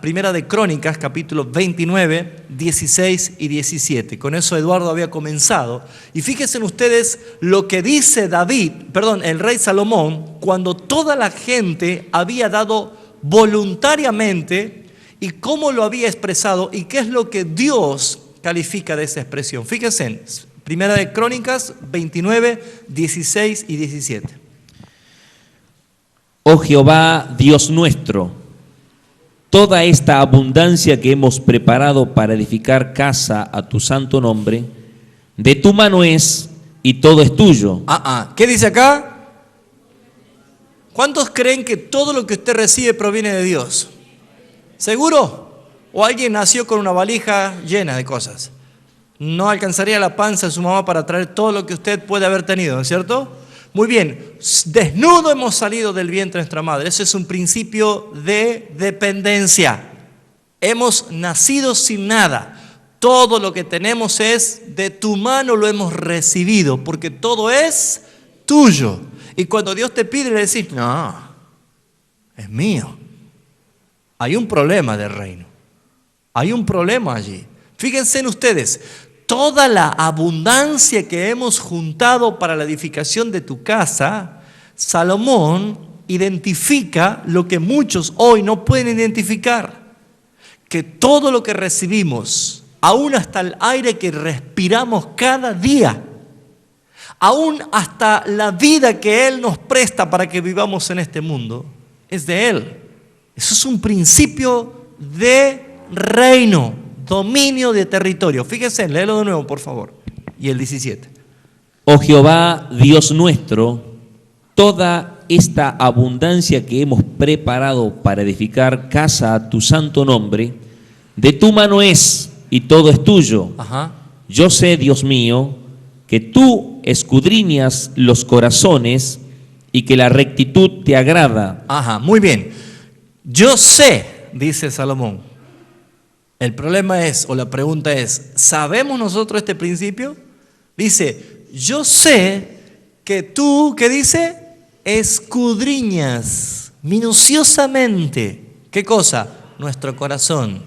Primera de Crónicas, capítulo 29, 16 y 17. Con eso Eduardo había comenzado. Y fíjense ustedes lo que dice el rey Salomón, cuando toda la gente había dado voluntariamente y cómo lo había expresado y qué es lo que Dios califica de esa expresión. Fíjense en Primera de Crónicas 29, 16 y 17. Oh Jehová, Dios nuestro, toda esta abundancia que hemos preparado para edificar casa a tu santo nombre, de tu mano es y todo es tuyo. ¿Qué dice acá? ¿Cuántos creen que todo lo que usted recibe proviene de Dios? ¿Seguro? ¿O alguien nació con una valija llena de cosas? No alcanzaría la panza de su mamá para traer todo lo que usted puede haber tenido, ¿no es cierto? Muy bien, desnudo hemos salido del vientre de nuestra madre. Ese es un principio de dependencia. Hemos nacido sin nada. Todo lo que tenemos es de tu mano, lo hemos recibido, porque todo es tuyo. Y cuando Dios te pide, le decís: no, es mío. Hay un problema del reino. Hay un problema allí. Fíjense en ustedes, toda la abundancia que hemos juntado para la edificación de tu casa, Salomón identifica lo que muchos hoy no pueden identificar, que todo lo que recibimos, aún hasta el aire que respiramos cada día, aún hasta la vida que Él nos presta para que vivamos en este mundo, es de Él. Eso es un principio de reino, dominio de territorio. Fíjense, léelo de nuevo, por favor. Y el 17. Oh Jehová, Dios nuestro, toda esta abundancia que hemos preparado para edificar casa a tu santo nombre, de tu mano es y todo es tuyo. Yo sé, Dios mío, que tú escudriñas los corazones y que la rectitud te agrada. Muy bien. Yo sé, dice Salomón. El problema es, o la pregunta es, ¿sabemos nosotros este principio? Dice, yo sé que tú, ¿qué dice? Escudriñas minuciosamente, ¿qué cosa? Nuestro corazón.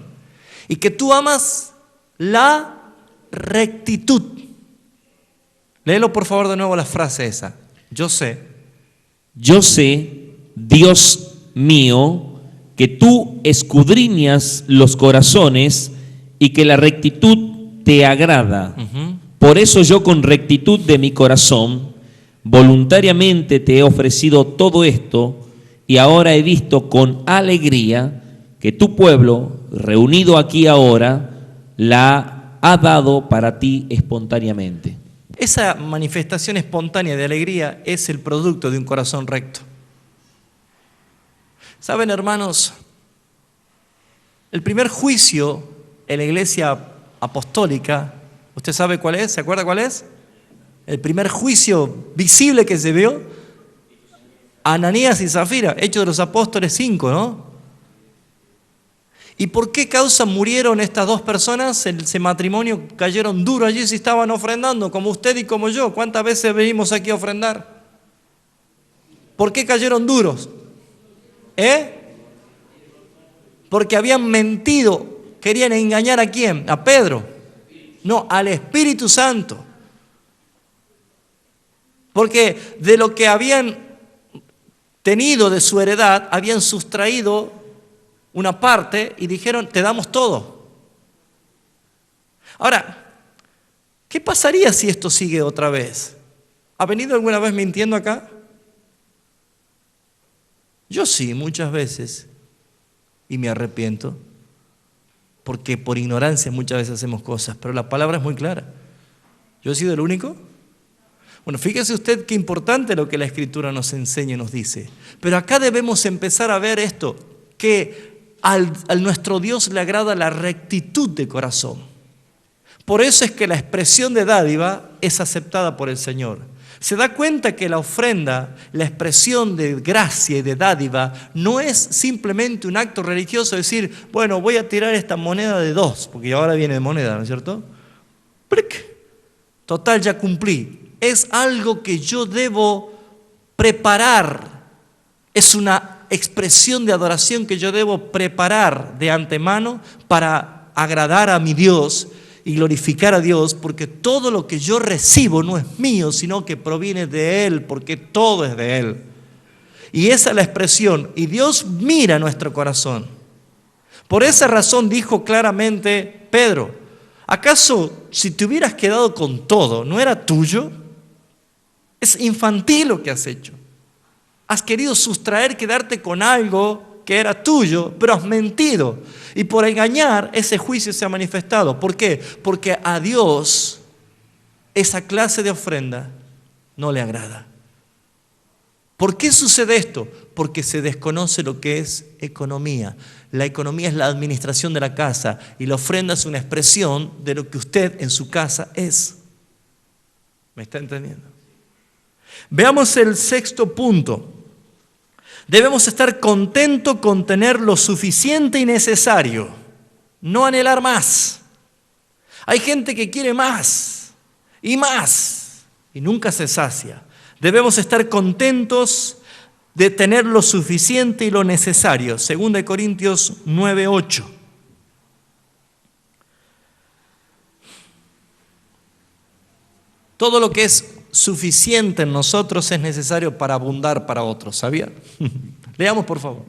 Y que tú amas la rectitud. Léelo por favor de nuevo la frase esa. Yo sé, Dios mío, que tú escudriñas los corazones y que la rectitud te agrada. Por eso yo con rectitud de mi corazón voluntariamente te he ofrecido todo esto y ahora he visto con alegría que tu pueblo, reunido aquí ahora, la ha dado para ti espontáneamente. Esa manifestación espontánea de alegría es el producto de un corazón recto. Saben, hermanos, el primer juicio en la iglesia apostólica, ¿usted sabe cuál es? ¿Se acuerda cuál es? El primer juicio visible que se vio, Ananías y Zafira, Hechos de los Apóstoles 5, ¿no? ¿Y por qué causa murieron estas dos personas? Ese matrimonio cayeron duro allí si estaban ofrendando, como usted y como yo. ¿Cuántas veces venimos aquí a ofrendar? ¿Por qué cayeron duros? Porque habían mentido. ¿Querían engañar a quién? ¿A Pedro? No, al Espíritu Santo. Porque de lo que habían tenido de su heredad, habían sustraído una parte y dijeron, te damos todo. Ahora, ¿qué pasaría si esto sigue otra vez? ¿Ha venido alguna vez mintiendo acá? Yo sí, muchas veces, y me arrepiento, porque por ignorancia muchas veces hacemos cosas, pero la palabra es muy clara. ¿Yo he sido el único? Bueno, fíjese usted qué importante lo que la Escritura nos enseña y nos dice. Pero acá debemos empezar a ver esto, que a nuestro Dios le agrada la rectitud de corazón. Por eso es que la expresión de dádiva es aceptada por el Señor. Se da cuenta que la ofrenda, la expresión de gracia y de dádiva, no es simplemente un acto religioso, decir, bueno, voy a tirar esta moneda de 2, porque ahora viene de moneda, ¿no es cierto? ¡Pric! Total, ya cumplí. Es algo que yo debo preparar. Es una expresión de adoración que yo debo preparar de antemano para agradar a mi Dios y glorificar a Dios, porque todo lo que yo recibo no es mío, sino que proviene de Él, porque todo es de Él. Y esa es la expresión, y Dios mira nuestro corazón. Por esa razón dijo claramente Pedro, ¿acaso si te hubieras quedado con todo, no era tuyo? Es infantil lo que has hecho. Has querido sustraer, quedarte con algo que era tuyo, pero has mentido. Y por engañar, ese juicio se ha manifestado. ¿Por qué? Porque a Dios esa clase de ofrenda no le agrada. ¿Por qué sucede esto? Porque se desconoce lo que es economía. La economía es la administración de la casa y la ofrenda es una expresión de lo que usted en su casa es. ¿Me está entendiendo? Veamos el sexto punto. Debemos estar contentos con tener lo suficiente y necesario, no anhelar más. Hay gente que quiere más y nunca se sacia. Debemos estar contentos de tener lo suficiente y lo necesario. 2 Corintios 9:8. Todo lo que es suficiente en nosotros es necesario para abundar para otros, ¿sabía? Leamos por favor.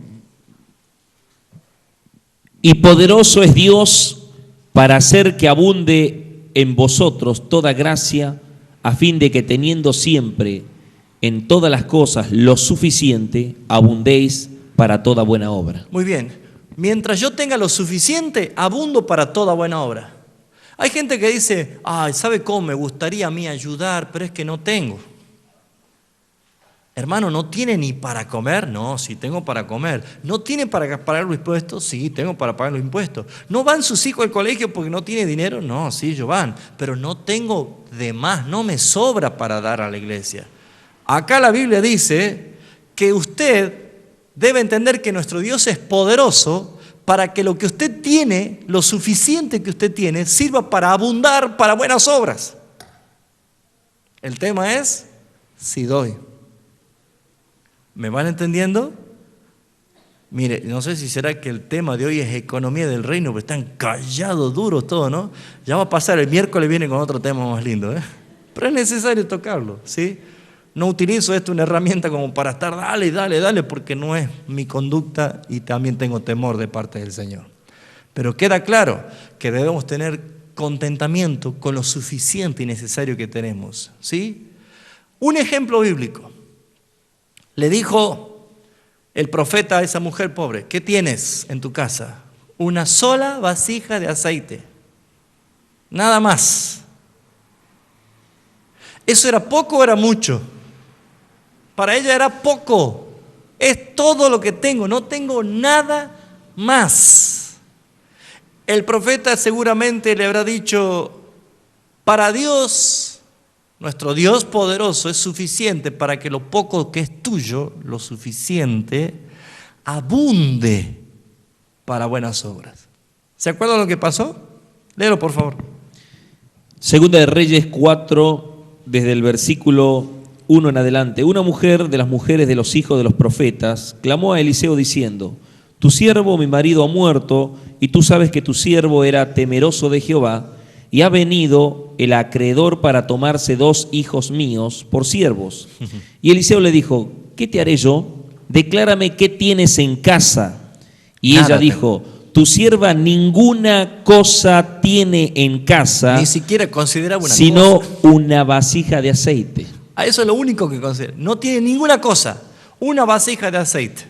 Y poderoso es Dios para hacer que abunde en vosotros toda gracia, a fin de que teniendo siempre en todas las cosas lo suficiente, abundéis para toda buena obra. Muy bien. Mientras yo tenga lo suficiente, abundo para toda buena obra. Hay gente que dice, ay, ¿sabe cómo me gustaría a mí ayudar? Pero es que no tengo. Hermano, ¿no tiene ni para comer? No, sí tengo para comer. ¿No tiene para pagar los impuestos? Sí, tengo para pagar los impuestos. ¿No van sus hijos al colegio porque no tiene dinero? No, sí, ellos van. Pero no tengo de más, no me sobra para dar a la iglesia. Acá la Biblia dice que usted debe entender que nuestro Dios es poderoso para que lo que usted tiene, lo suficiente que usted tiene, sirva para abundar para buenas obras. El tema es si doy. ¿Me van entendiendo? Mire, no sé si será que el tema de hoy es economía del reino, pero están callados, duros todos, ¿no? Ya va a pasar, el miércoles viene con otro tema más lindo, ¿eh? Pero es necesario tocarlo, ¿sí? No utilizo esto una herramienta como para estar dale, porque no es mi conducta y también tengo temor de parte del Señor. Pero queda claro que debemos tener contentamiento con lo suficiente y necesario que tenemos, ¿sí? Un ejemplo bíblico. Le dijo el profeta a esa mujer pobre: ¿qué tienes en tu casa? Una sola vasija de aceite. Nada más. ¿Eso era poco o era mucho? Para ella era poco. Es todo lo que tengo, no tengo nada más. El profeta seguramente le habrá dicho: para Dios, nuestro Dios poderoso, es suficiente para que lo poco que es tuyo, lo suficiente, abunde para buenas obras. ¿Se acuerdan lo que pasó? Léelo, por favor. Segunda de Reyes 4, desde el versículo 1 en adelante. Una mujer de las mujeres de los hijos de los profetas clamó a Eliseo diciendo: tu siervo, mi marido, ha muerto, y tú sabes que tu siervo era temeroso de Jehová, y ha venido el acreedor para tomarse 2 hijos míos por siervos. Y Eliseo le dijo: ¿qué te haré yo? Declárame qué tienes en casa. Y Nada ella dijo: tu sierva ninguna cosa tiene en casa, ni siquiera consideraba una sino cosa. una vasija de aceite. A eso es lo único que considera. No tiene ninguna cosa, una vasija de aceite.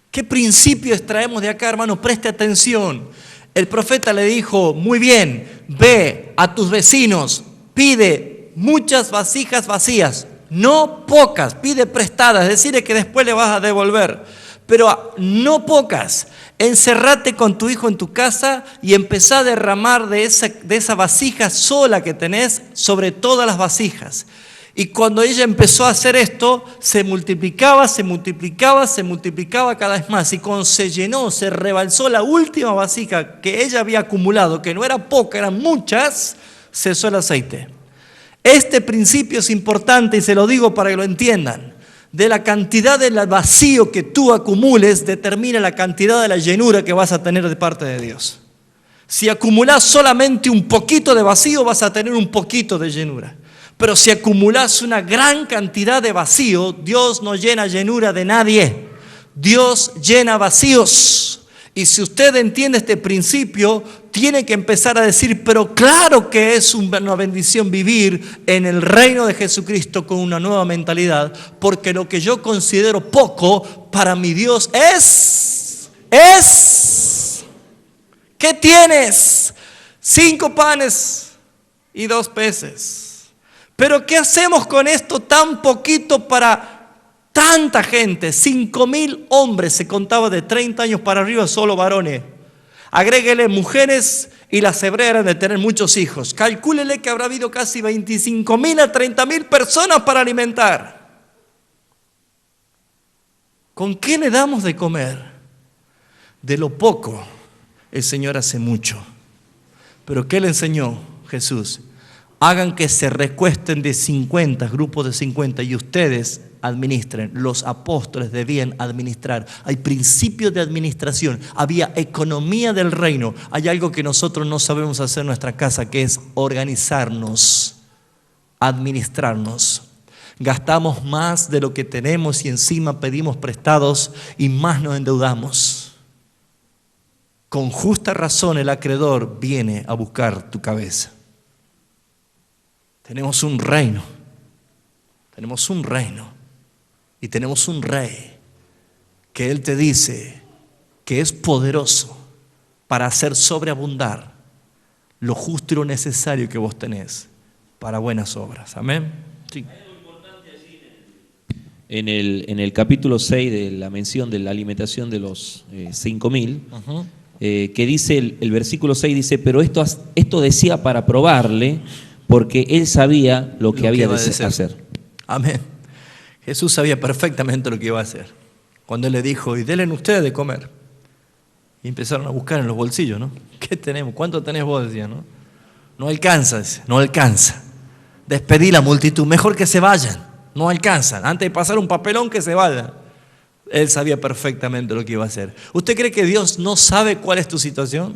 ¿Qué principio extraemos de acá, hermano? Preste atención. El profeta le dijo: muy bien, ve a tus vecinos, pide muchas vasijas vacías, no pocas, pide prestadas, es decir, que después le vas a devolver, pero no pocas. Encerrate con tu hijo en tu casa y empezá a derramar de esa vasija sola que tenés sobre todas las vasijas. Y cuando ella empezó a hacer esto, se multiplicaba cada vez más. Y cuando se llenó, se rebalsó la última vasija que ella había acumulado, que no era poca, eran muchas, cesó el aceite. Este principio es importante y se lo digo para que lo entiendan. De la cantidad del vacío que tú acumules, determina la cantidad de la llenura que vas a tener de parte de Dios. Si acumulas solamente un poquito de vacío, vas a tener un poquito de llenura. Pero si acumulas una gran cantidad de vacío, Dios no llena llenura de nadie. Dios llena vacíos. Y si usted entiende este principio, tiene que empezar a decir: pero claro que es una bendición vivir en el reino de Jesucristo con una nueva mentalidad, porque lo que yo considero poco, para mi Dios es. ¿Qué tienes? 5 panes y 2 peces. Pero ¿qué hacemos con esto tan poquito para tanta gente? 5.000 hombres, se contaba de 30 años para arriba, solo varones. Agréguele mujeres y las hebreas eran de tener muchos hijos. Calcúlele que habrá habido casi 25.000 a 30.000 personas para alimentar. ¿Con qué le damos de comer? De lo poco, el Señor hace mucho. ¿Pero qué le enseñó Jesús? Hagan que se recuesten de 50, grupos de 50, y ustedes administren. Los apóstoles debían administrar. Hay principios de administración, había economía del reino. Hay algo que nosotros no sabemos hacer en nuestra casa, que es organizarnos, administrarnos. Gastamos más de lo que tenemos y encima pedimos prestados y más nos endeudamos. Con justa razón el acreedor viene a buscar tu cabeza. Tenemos un reino y tenemos un rey que Él te dice que es poderoso para hacer sobreabundar lo justo y lo necesario que vos tenés para buenas obras. Amén. Sí. En el capítulo 6 de la mención de la alimentación de los 5.000, que dice el versículo 6, dice: pero esto decía para probarle, porque él sabía lo que había de hacer. Amén. Jesús sabía perfectamente lo que iba a hacer. Cuando Él le dijo: y denle ustedes de comer. Y empezaron a buscar en los bolsillos, ¿no? ¿Qué tenemos? ¿Cuánto tenés vos? Decían, ¿no? No alcanza, dice, no alcanza. Despedí la multitud, mejor que se vayan, no alcanzan. Antes de pasar un papelón, que se vayan. Él sabía perfectamente lo que iba a hacer. ¿Usted cree que Dios no sabe cuál es tu situación?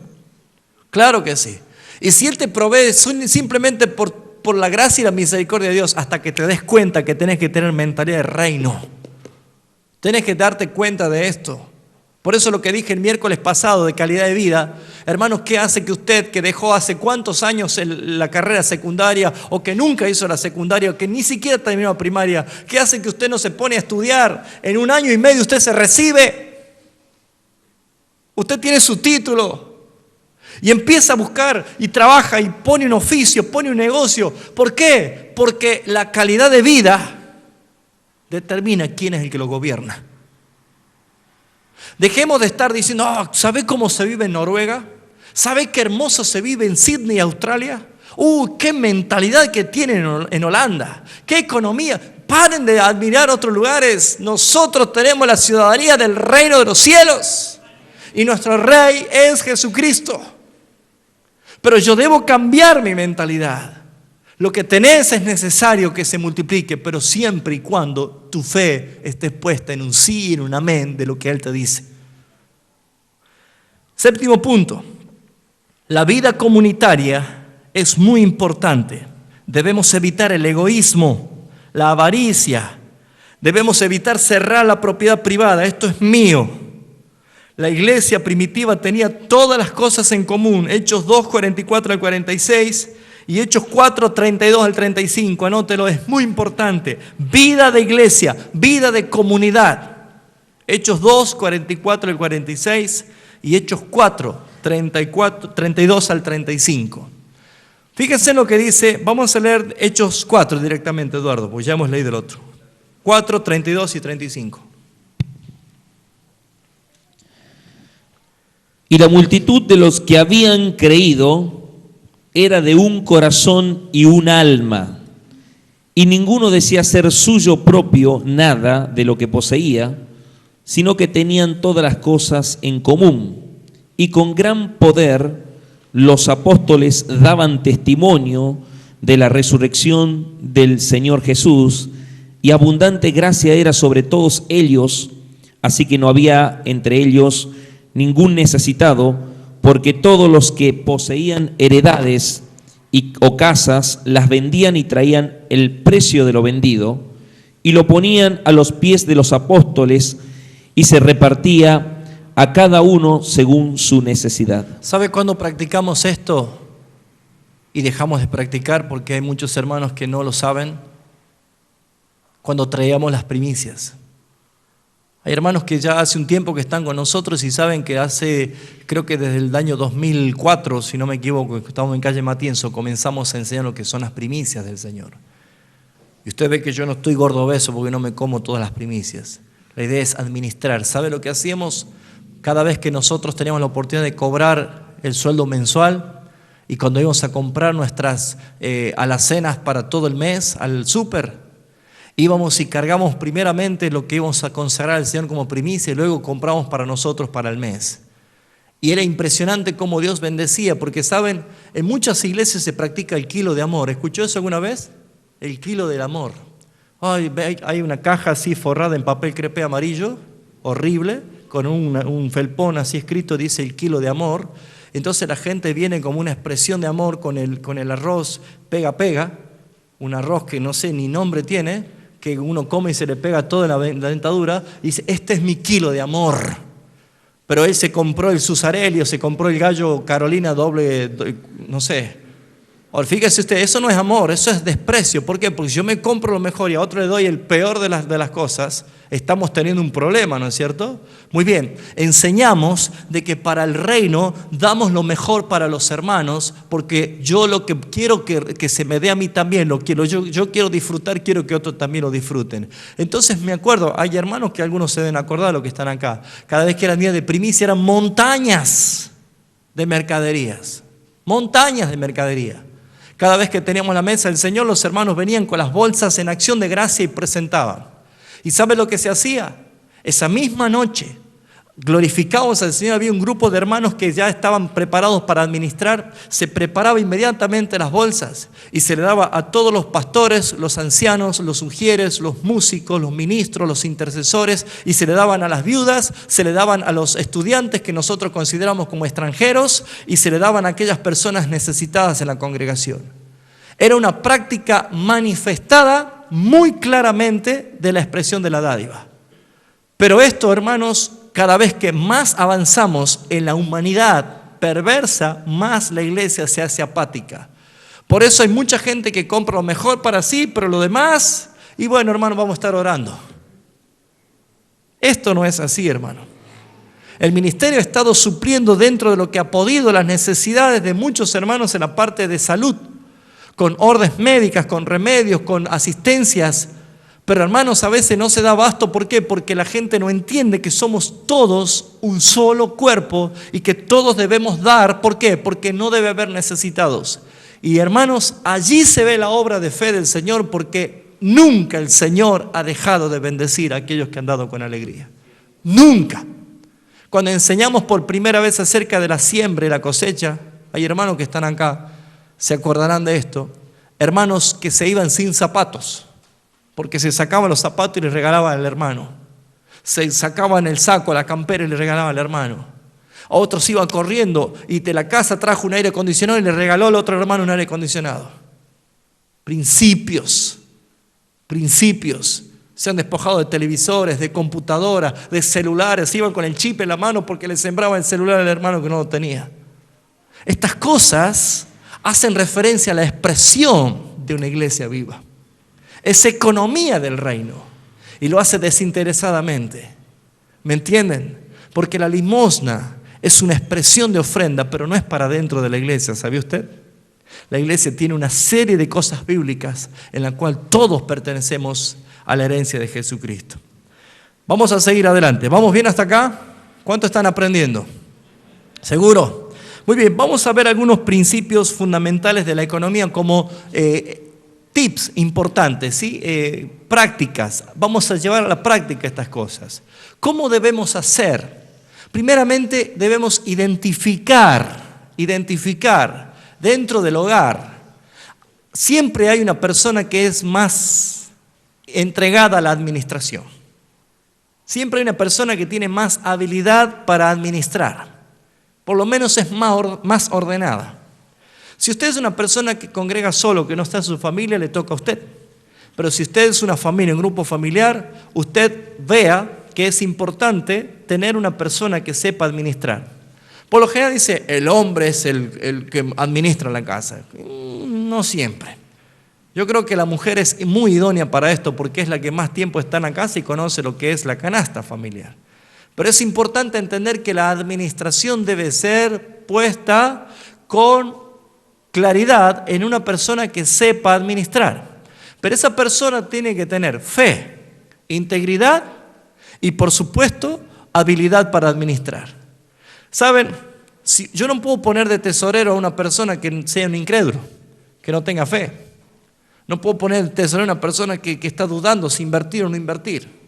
Claro que sí. Y si Él te provee simplemente por la gracia y la misericordia de Dios, hasta que te des cuenta que tenés que tener mentalidad de reino. Tenés que darte cuenta de esto. Por eso lo que dije el miércoles pasado de calidad de vida, hermanos, ¿qué hace que usted que dejó hace cuántos años la carrera secundaria o que nunca hizo la secundaria o que ni siquiera terminó la primaria, qué hace que usted no se pone a estudiar? En 1 año y medio usted se recibe, usted tiene su título y empieza a buscar y trabaja y pone un oficio, pone un negocio. ¿Por qué? Porque la calidad de vida determina quién es el que lo gobierna. Dejemos de estar diciendo, ¿sabe cómo se vive en Noruega? ¿Sabe qué hermoso se vive en Sydney, Australia? ¡Qué mentalidad que tienen en Holanda! ¡Qué economía! Paren de admirar otros lugares. Nosotros tenemos la ciudadanía del reino de los cielos. Y nuestro rey es Jesucristo. Pero yo debo cambiar mi mentalidad. Lo que tenés es necesario que se multiplique, pero siempre y cuando tu fe esté puesta en un sí, en un amén de lo que Él te dice. 7º punto. La vida comunitaria es muy importante. Debemos evitar el egoísmo, la avaricia. Debemos evitar cerrar la propiedad privada. Esto es mío. La iglesia primitiva tenía todas las cosas en común. Hechos 2, 44 al 46. Y Hechos 4, 32 al 35, anótelo, es muy importante. Vida de iglesia, vida de comunidad. Hechos 2, 44 al 46 y Hechos 4, 32 al 35. Fíjense en lo que dice, vamos a leer Hechos 4 directamente, Eduardo, pues ya hemos leído el otro. 4, 32 y 35. Y la multitud de los que habían creído era de un corazón y un alma, y ninguno decía ser suyo propio nada de lo que poseía, sino que tenían todas las cosas en común. Y con gran poder los apóstoles daban testimonio de la resurrección del Señor Jesús, y abundante gracia era sobre todos ellos, así que no había entre ellos ningún necesitado, porque todos los que poseían heredades o casas las vendían y traían el precio de lo vendido y lo ponían a los pies de los apóstoles, y se repartía a cada uno según su necesidad. ¿Sabe cuándo practicamos esto y dejamos de practicar? Porque hay muchos hermanos que no lo saben. Cuando traíamos las primicias. Hay hermanos que ya hace un tiempo que están con nosotros y saben que creo que desde el año 2004, si no me equivoco, estamos en calle Matienzo, comenzamos a enseñar lo que son las primicias del Señor. Y usted ve que yo no estoy gordo obeso porque no me como todas las primicias. La idea es administrar. ¿Sabe lo que hacíamos? Cada vez que nosotros teníamos la oportunidad de cobrar el sueldo mensual y cuando íbamos a comprar nuestras alacenas para todo el mes al súper, íbamos y cargamos primeramente lo que íbamos a consagrar al Señor como primicia y luego compramos para nosotros para el mes. Y era impresionante cómo Dios bendecía, porque saben, en muchas iglesias se practica el kilo de amor. ¿Escuchó eso alguna vez? El kilo del amor. Hay una caja así forrada en papel crepé amarillo, horrible, con un felpón así escrito, dice el kilo de amor. Entonces la gente viene como una expresión de amor con el arroz pega, un arroz que no sé ni nombre tiene, que uno come y se le pega todo en la dentadura, y dice, este es mi kilo de amor. Pero él se compró el Susarelio, se compró el gallo Carolina doble, no sé. Ahora, fíjese usted, eso no es amor, eso es desprecio. ¿Por qué? Porque si yo me compro lo mejor y a otro le doy el peor de las cosas, estamos teniendo un problema, ¿no es cierto? Muy bien, enseñamos de que para el reino damos lo mejor para los hermanos, porque yo lo que quiero que se me dé a mí también, yo quiero disfrutar, quiero que otros también lo disfruten. Entonces me acuerdo, hay hermanos que algunos se deben acordar de lo que están acá, cada vez que era día de primicia eran montañas de mercaderías, montañas de mercadería. Cada vez que teníamos la mesa del Señor, los hermanos venían con las bolsas en acción de gracia y presentaban. ¿Y sabe lo que se hacía? Esa misma noche, glorificábamos al Señor, había un grupo de hermanos que ya estaban preparados para administrar, se preparaba inmediatamente las bolsas y se le daba a todos los pastores, los ancianos, los ujieres, los músicos, los ministros, los intercesores, y se le daban a las viudas, se le daban a los estudiantes que nosotros consideramos como extranjeros, y se le daban a aquellas personas necesitadas en la congregación. Era una práctica manifestada muy claramente de la expresión de la dádiva. Pero esto, hermanos, cada vez que más avanzamos en la humanidad perversa, más la iglesia se hace apática. Por eso hay mucha gente que compra lo mejor para sí, pero lo demás, y bueno, hermano, vamos a estar orando. Esto no es así, hermano. El ministerio ha estado supliendo dentro de lo que ha podido las necesidades de muchos hermanos en la parte de salud, con órdenes médicas, con remedios, con asistencias. Pero hermanos, a veces no se da abasto. ¿Por qué? Porque la gente no entiende que somos todos un solo cuerpo y que todos debemos dar. ¿Por qué? Porque no debe haber necesitados. Y hermanos, allí se ve la obra de fe del Señor, porque nunca el Señor ha dejado de bendecir a aquellos que han dado con alegría. Nunca. Cuando enseñamos por primera vez acerca de la siembra y la cosecha, hay hermanos que están acá, se acordarán de esto, hermanos que se iban sin zapatos, porque se sacaban los zapatos y les regalaban al hermano. Se sacaban el saco, la campera y le regalaban al hermano. A otros iban corriendo y de la casa trajo un aire acondicionado y le regaló al otro hermano un aire acondicionado. Principios. Se han despojado de televisores, de computadoras, de celulares. Iban con el chip en la mano porque le sembraba el celular al hermano que no lo tenía. Estas cosas hacen referencia a la expresión de una iglesia viva. Es economía del reino y lo hace desinteresadamente. ¿Me entienden? Porque la limosna es una expresión de ofrenda, pero no es para dentro de la iglesia, ¿sabía usted? La iglesia tiene una serie de cosas bíblicas en la cual todos pertenecemos a la herencia de Jesucristo. Vamos a seguir adelante. ¿Vamos bien hasta acá? ¿Cuánto están aprendiendo? ¿Seguro? Muy bien, vamos a ver algunos principios fundamentales de la economía como tips importantes, ¿sí? Prácticas. Vamos a llevar a la práctica estas cosas. ¿Cómo debemos hacer? Primeramente debemos identificar dentro del hogar. Siempre hay una persona que es más entregada a la administración. Siempre hay una persona que tiene más habilidad para administrar. Por lo menos es más ordenada. Si usted es una persona que congrega solo, que no está en su familia, le toca a usted. Pero si usted es una familia, un grupo familiar, usted vea que es importante tener una persona que sepa administrar. Por lo general dice, el hombre es el que administra la casa. No siempre. Yo creo que la mujer es muy idónea para esto porque es la que más tiempo está en la casa y conoce lo que es la canasta familiar. Pero es importante entender que la administración debe ser puesta con claridad en una persona que sepa administrar. Pero esa persona tiene que tener fe, integridad y, por supuesto, habilidad para administrar. ¿Saben? Yo no puedo poner de tesorero a una persona que sea un incrédulo, que no tenga fe. No puedo poner de tesorero a una persona que está dudando si invertir o no invertir.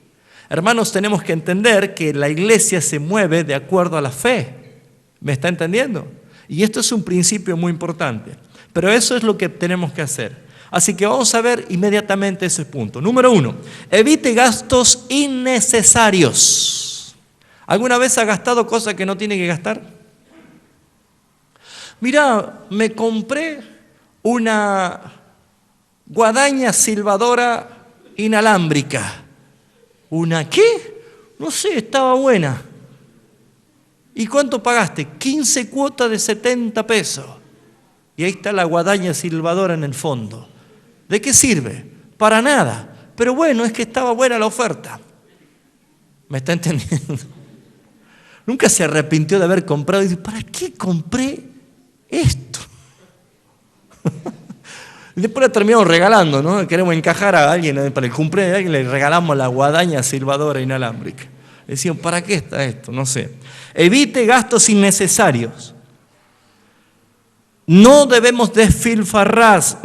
Hermanos, tenemos que entender que la iglesia se mueve de acuerdo a la fe. ¿Me está entendiendo? Y esto es un principio muy importante. Pero eso es lo que tenemos que hacer. Así que vamos a ver inmediatamente ese punto. Número 1, evite gastos innecesarios. ¿Alguna vez ha gastado cosas que no tiene que gastar? Mira, me compré una guadaña silbadora inalámbrica. ¿Una qué? No sé, estaba buena. ¿Y cuánto pagaste? 15 cuotas de 70 pesos. Y ahí está la guadaña silbadora en el fondo. ¿De qué sirve? Para nada. Pero bueno, es que estaba buena la oferta. ¿Me está entendiendo? Nunca se arrepintió de haber comprado y dice, ¿para qué compré esto? Y después la terminamos regalando, ¿no? Queremos encajar a alguien para el cumpleaños de alguien, le regalamos la guadaña silbadora inalámbrica. Decían, ¿para qué está esto? No sé. Evite gastos innecesarios. No debemos despilfarrar,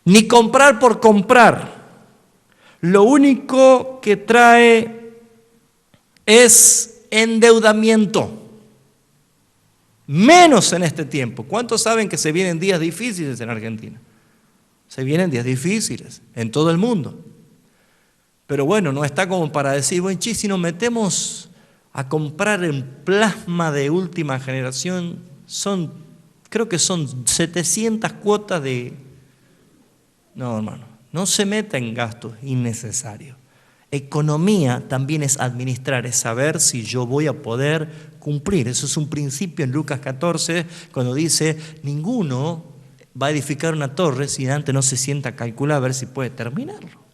ni comprar por comprar. Lo único que trae es endeudamiento. Menos en este tiempo. ¿Cuántos saben que se vienen días difíciles en Argentina? Se vienen días difíciles en todo el mundo. Pero bueno, no está como para decir, bueno, si nos metemos a comprar en plasma de última generación, creo que son 700 cuotas de... No, hermano, no se meta en gastos innecesarios. Economía también es administrar, es saber si yo voy a poder cumplir. Eso es un principio en Lucas 14, cuando dice, ninguno va a edificar una torre si antes no se sienta a calcular a ver si puede terminarlo.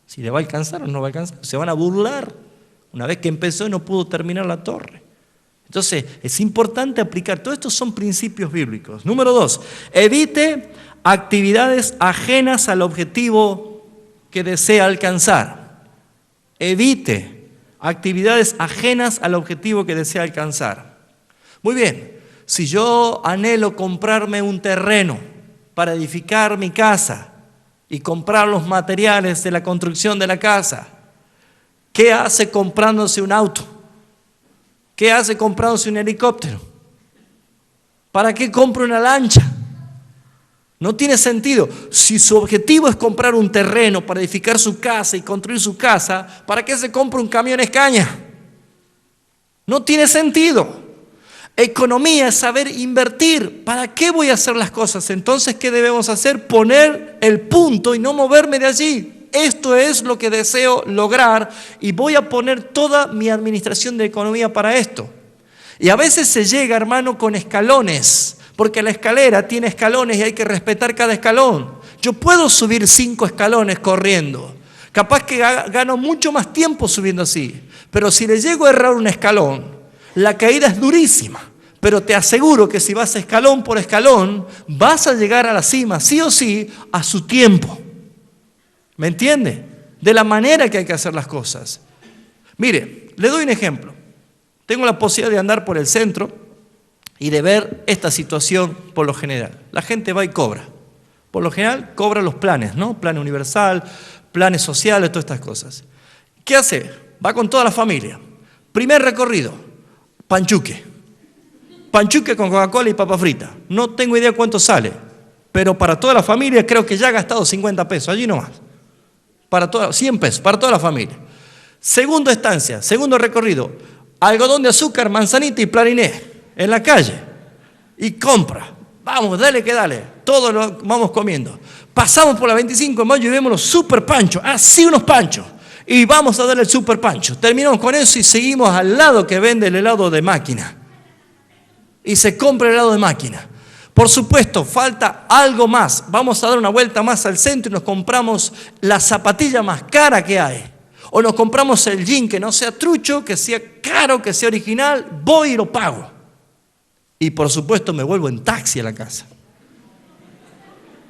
Si le va a alcanzar o no va a alcanzar. Se van a burlar una vez que empezó y no pudo terminar la torre. Entonces, es importante aplicar. Todos estos son principios bíblicos. Número 2, evite actividades ajenas al objetivo que desea alcanzar. Evite actividades ajenas al objetivo que desea alcanzar. Muy bien, si yo anhelo comprarme un terreno para edificar mi casa y comprar los materiales de la construcción de la casa, ¿qué hace comprándose un auto? ¿Qué hace comprándose un helicóptero? ¿Para qué compra una lancha? No tiene sentido. Si su objetivo es comprar un terreno para edificar su casa y construir su casa, ¿para qué se compra un camión Escaña? No tiene sentido. Economía es saber invertir. ¿Para qué voy a hacer las cosas? Entonces, ¿qué debemos hacer? Poner el punto y no moverme de allí. Esto es lo que deseo lograr y voy a poner toda mi administración de economía para esto. Y a veces se llega, hermano, con escalones, porque la escalera tiene escalones y hay que respetar cada escalón. Yo puedo subir 5 escalones corriendo. Capaz que gano mucho más tiempo subiendo así. Pero si le llego a errar un escalón, la caída es durísima. Pero te aseguro que si vas escalón por escalón, vas a llegar a la cima, sí o sí, a su tiempo. ¿Me entiende? De la manera que hay que hacer las cosas. Mire, le doy un ejemplo. Tengo la posibilidad de andar por el centro y de ver esta situación por lo general. La gente va y cobra. Por lo general cobra los planes, ¿no? Plan universal, planes sociales, todas estas cosas. ¿Qué hace? Va con toda la familia. Primer recorrido, panchuque. Panchuque con Coca-Cola y papa frita. No tengo idea cuánto sale, pero para toda la familia creo que ya ha gastado 50 pesos, allí nomás. 100 pesos, para toda la familia. Segunda estancia, segundo recorrido, algodón de azúcar, manzanita y plariné en la calle. Y compra. Vamos, dale que dale. Todo lo vamos comiendo. Pasamos por la 25 de mayo y vemos los super panchos. Sí, unos panchos. Y vamos a darle el super pancho. Terminamos con eso y seguimos al lado que vende el helado de máquina. Y se compra el helado de máquina. Por supuesto, falta algo más. Vamos a dar una vuelta más al centro y nos compramos la zapatilla más cara que hay. O nos compramos el jean que no sea trucho, que sea caro, que sea original. Voy y lo pago. Y por supuesto me vuelvo en taxi a la casa.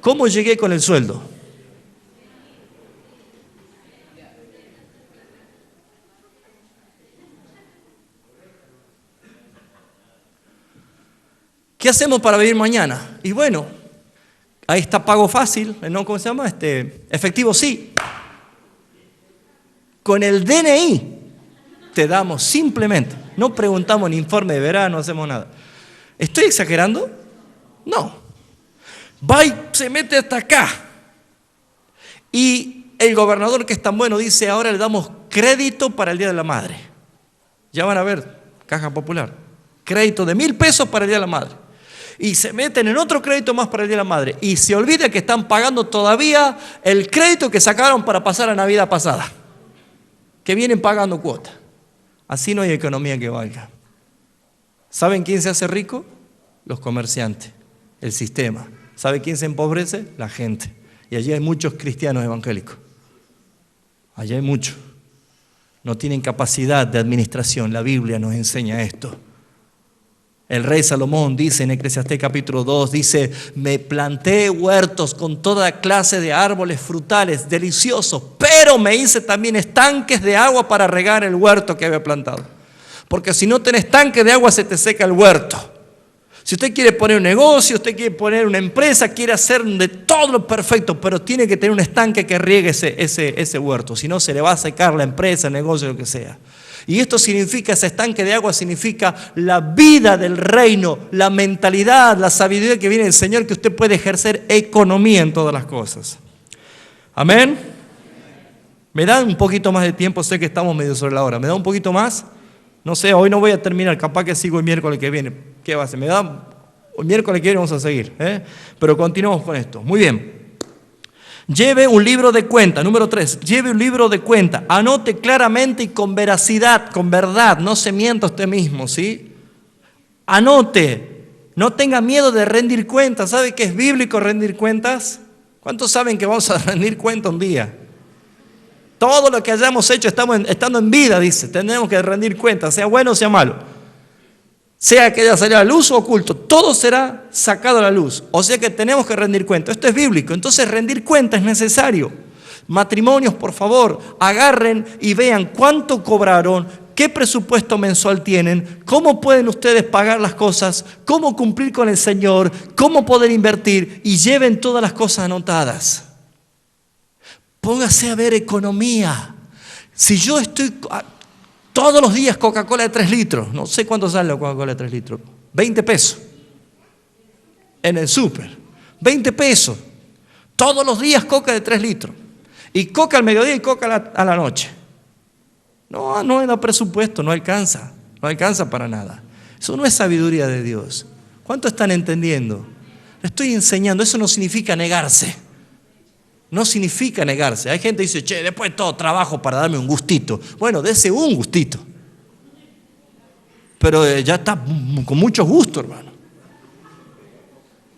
¿Cómo llegué con el sueldo? ¿Qué hacemos para vivir mañana? Y bueno, ahí está pago fácil, ¿no? ¿Cómo se llama? Efectivo sí. Con el DNI te damos simplemente. No preguntamos ni informe de verano, no hacemos nada. ¿Estoy exagerando? No. Va y se mete hasta acá. Y el gobernador, que es tan bueno, dice, ahora le damos crédito para el Día de la Madre. Ya van a ver, Caja Popular. Crédito de 1,000 pesos para el Día de la Madre. Y se meten en otro crédito más para el Día de la Madre. Y se olvida que están pagando todavía el crédito que sacaron para pasar la Navidad pasada. Que vienen pagando cuota. Así no hay economía que valga. ¿Saben quién se hace rico? Los comerciantes, el sistema. ¿Sabe quién se empobrece? La gente. Y allí hay muchos cristianos evangélicos. Allí hay muchos. No tienen capacidad de administración. La Biblia nos enseña esto. El rey Salomón dice en Eclesiastés capítulo 2, dice, me planté huertos con toda clase de árboles frutales deliciosos, pero me hice también estanques de agua para regar el huerto que había plantado. Porque si no tenés tanque de agua se te seca el huerto. Si usted quiere poner un negocio, usted quiere poner una empresa, quiere hacer de todo lo perfecto, pero tiene que tener un estanque que riegue ese huerto, si no se le va a secar la empresa, el negocio, lo que sea. Y esto significa, ese estanque de agua significa la vida del reino, la mentalidad, la sabiduría que viene del Señor, que usted puede ejercer economía en todas las cosas. Amén. ¿Me dan un poquito más de tiempo? Sé que estamos medio sobre la hora. ¿Me da un poquito más? No sé, hoy no voy a terminar, capaz que sigo el miércoles que viene. ¿Qué va a hacer? El miércoles que viene vamos a seguir, pero continuamos con esto. Muy bien. Lleve un libro de cuenta, número 3, lleve un libro de cuenta, anote claramente y con veracidad, con verdad, no se mienta usted mismo, ¿sí? Anote, no tenga miedo de rendir cuentas. ¿Sabe qué es bíblico rendir cuentas? ¿Cuántos saben que vamos a rendir cuenta un día? Todo lo que hayamos hecho estando en vida, dice, tenemos que rendir cuentas, sea bueno o sea malo. Sea que haya salido a la luz o oculto, todo será sacado a la luz. O sea que tenemos que rendir cuenta. Esto es bíblico, entonces rendir cuenta es necesario. Matrimonios, por favor, agarren y vean cuánto cobraron, qué presupuesto mensual tienen, cómo pueden ustedes pagar las cosas, cómo cumplir con el Señor, cómo poder invertir, y lleven todas las cosas anotadas. Póngase a ver economía. Si yo estoy todos los días Coca-Cola de 3 litros, no sé cuánto sale la Coca-Cola de 3 litros, 20 pesos en el súper, 20 pesos, todos los días Coca de 3 litros, y Coca al mediodía y Coca a la noche. No hay presupuesto, no alcanza para nada. Eso no es sabiduría de Dios. ¿Cuánto están entendiendo? Le estoy enseñando, eso no significa negarse. No significa negarse. Hay gente que dice, che, después de todo trabajo para darme un gustito. Bueno, dese un gustito. Pero ya está con mucho gusto, hermano.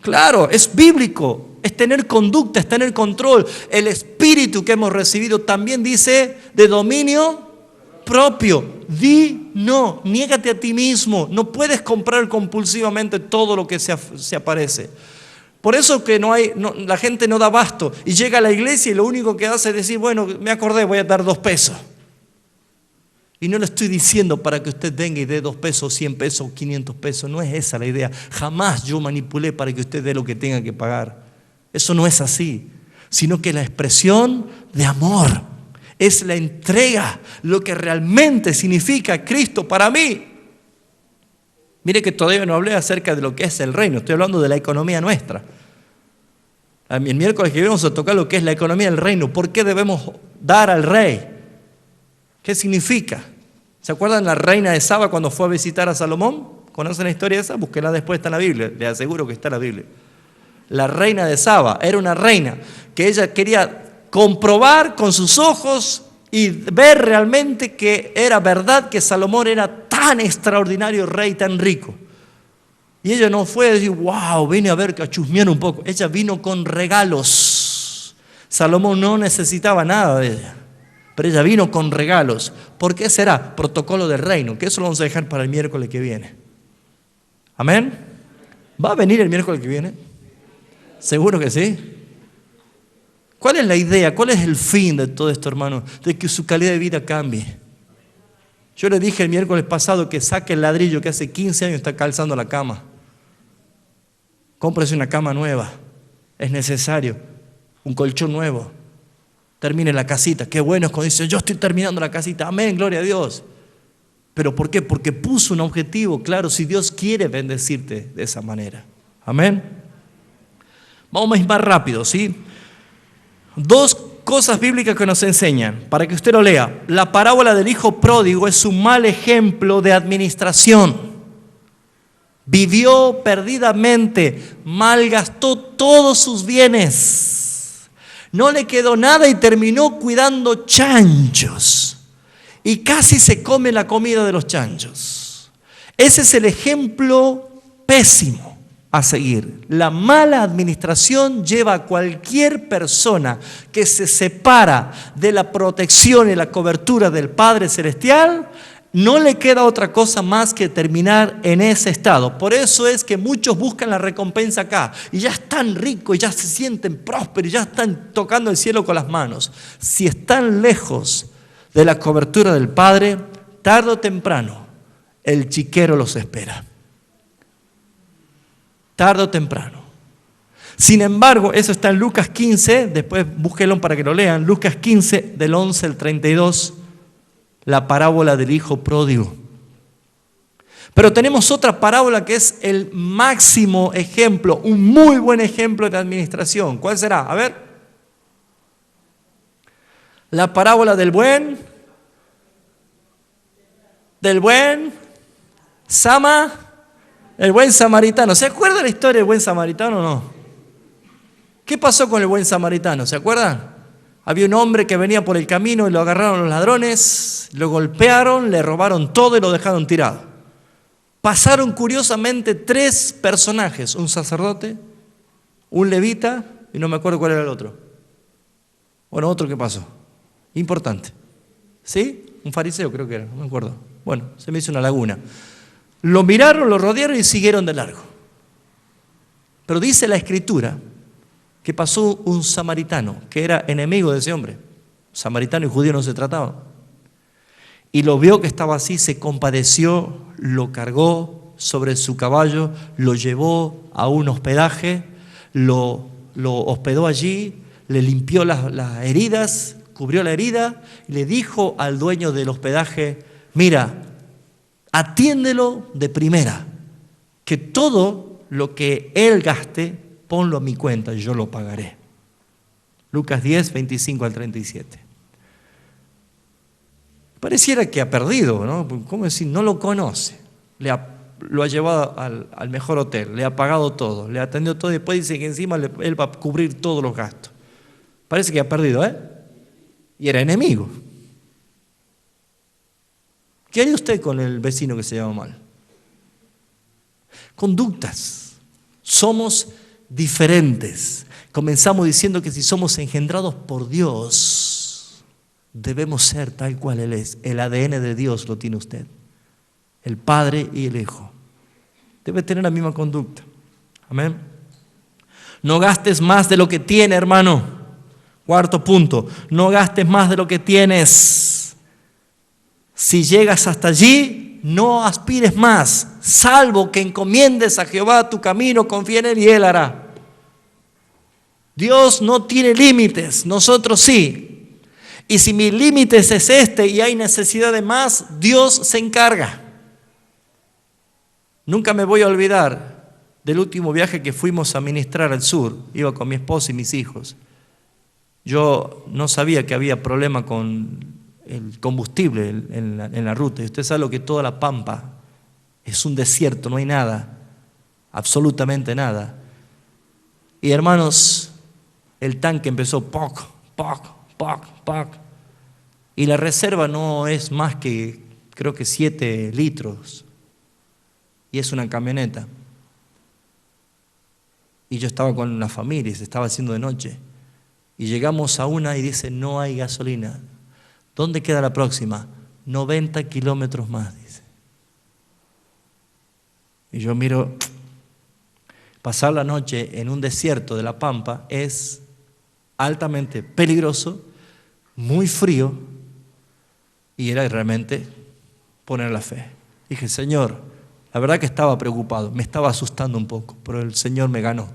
Claro, es bíblico, es tener conducta, es tener control. El espíritu que hemos recibido también dice de dominio propio. Di no, niégate a ti mismo. No puedes comprar compulsivamente todo lo que se aparece. Por eso que la gente no da abasto y llega a la iglesia y lo único que hace es decir, bueno, me acordé, voy a dar 2 pesos. Y no le estoy diciendo para que usted venga y dé 2 pesos, 100 pesos, 500 pesos. No es esa la idea. Jamás yo manipulé para que usted dé lo que tenga que pagar. Eso no es así. Sino que la expresión de amor es la entrega, lo que realmente significa Cristo para mí. Mire que todavía no hablé acerca de lo que es el reino, estoy hablando de la economía nuestra. El miércoles que viene vamos a tocar lo que es la economía del reino. ¿Por qué debemos dar al rey? ¿Qué significa? ¿Se acuerdan la reina de Saba cuando fue a visitar a Salomón? ¿Conocen la historia esa? Búsquenla después, está en la Biblia, les aseguro que está en la Biblia. La reina de Saba era una reina que ella quería comprobar con sus ojos y ver realmente que era verdad que Salomón era tan extraordinario rey, tan rico. Y ella no fue a decir, wow, vine a ver, a chusmear un poco. Ella vino con regalos. Salomón no necesitaba nada de ella, pero ella vino con regalos. ¿Por qué será? Protocolo del reino, que eso lo vamos a dejar para el miércoles que viene. ¿Amén? ¿Va a venir el miércoles que viene? ¿Seguro que sí? ¿Cuál es la idea? ¿Cuál es el fin de todo esto, hermano? De que su calidad de vida cambie. Yo le dije el miércoles pasado que saque el ladrillo que hace 15 años está calzando la cama. Cómprese una cama nueva. Es necesario. Un colchón nuevo. Termine la casita. Qué bueno es cuando dice, yo estoy terminando la casita. Amén, gloria a Dios. ¿Pero por qué? Porque puso un objetivo. Claro, si Dios quiere bendecirte de esa manera. Amén. Vamos a ir más rápido, ¿sí? 2 cosas bíblicas que nos enseñan, para que usted lo lea. La parábola del hijo pródigo es un mal ejemplo de administración. Vivió perdidamente, malgastó todos sus bienes. No le quedó nada y terminó cuidando chanchos. Y casi se come la comida de los chanchos. Ese es el ejemplo pésimo a seguir. La mala administración lleva a cualquier persona que se separa de la protección y la cobertura del Padre Celestial, no le queda otra cosa más que terminar en ese estado. Por eso es que muchos buscan la recompensa acá y ya están ricos y ya se sienten prósperos y ya están tocando el cielo con las manos. Si están lejos de la cobertura del Padre, tarde o temprano el chiquero los espera. tarde o temprano. Sin embargo, eso está en Lucas 15, después búsquenlo para que lo lean, Lucas 15, del 11 al 32, la parábola del hijo pródigo. Pero tenemos otra parábola que es el máximo ejemplo, un muy buen ejemplo de administración. ¿Cuál será? A ver. La parábola del buen el buen samaritano. ¿Se acuerda la historia del buen samaritano o no? ¿Qué pasó con el buen samaritano? ¿Se acuerdan? Había un hombre que venía por el camino y lo agarraron los ladrones, lo golpearon, le robaron todo y lo dejaron tirado. Pasaron curiosamente 3 personajes, un sacerdote, un levita y no me acuerdo cuál era el otro. Bueno, otro que pasó, importante. ¿Sí? Un fariseo creo que era, no me acuerdo. Bueno, se me hizo una laguna. Lo miraron, lo rodearon y siguieron de largo. Pero dice la Escritura que pasó un samaritano que era enemigo de ese hombre. Samaritano y judío no se trataban. Y lo vio que estaba así, se compadeció, lo cargó sobre su caballo, lo llevó a un hospedaje, lo hospedó allí, le limpió las heridas, cubrió la herida y le dijo al dueño del hospedaje: mira, atiéndelo de primera, que todo lo que él gaste, ponlo a mi cuenta y yo lo pagaré. Lucas 10, 25 al 37. Pareciera que ha perdido, ¿no? ¿Cómo decir? No lo conoce. Lo ha llevado al mejor hotel, le ha pagado todo, le ha atendido todo y después dice que encima él va a cubrir todos los gastos. Parece que ha perdido, ¿eh? Y era enemigo. ¿Qué haría usted con el vecino que se llama mal? Conductas. Somos diferentes. Comenzamos diciendo que si somos engendrados por Dios, debemos ser tal cual Él es. El ADN de Dios lo tiene usted. El Padre y el Hijo. Debe tener la misma conducta. Amén. No gastes más de lo que tiene, hermano. 4º punto. No gastes más de lo que tienes. Si llegas hasta allí, no aspires más, salvo que encomiendes a Jehová tu camino, confía en Él y Él hará. Dios no tiene límites, nosotros sí. Y si mi límite es este y hay necesidad de más, Dios se encarga. Nunca me voy a olvidar del último viaje que fuimos a ministrar al sur. Iba con mi esposa y mis hijos. Yo no sabía que había problema con el combustible en la ruta. Y usted sabe lo que toda la Pampa es un desierto, no hay nada, absolutamente nada. Y hermanos, el tanque empezó poc. Y la reserva no es más que, creo que 7 litros. Y es una camioneta. Y yo estaba con la familia y se estaba haciendo de noche. Y llegamos a una y dice, no hay gasolina. ¿Dónde queda la próxima? 90 kilómetros más, dice. Y yo miro, pasar la noche en un desierto de la Pampa es altamente peligroso, muy frío, y era realmente poner la fe. Dije, Señor, la verdad que estaba preocupado, me estaba asustando un poco, pero el Señor me ganó.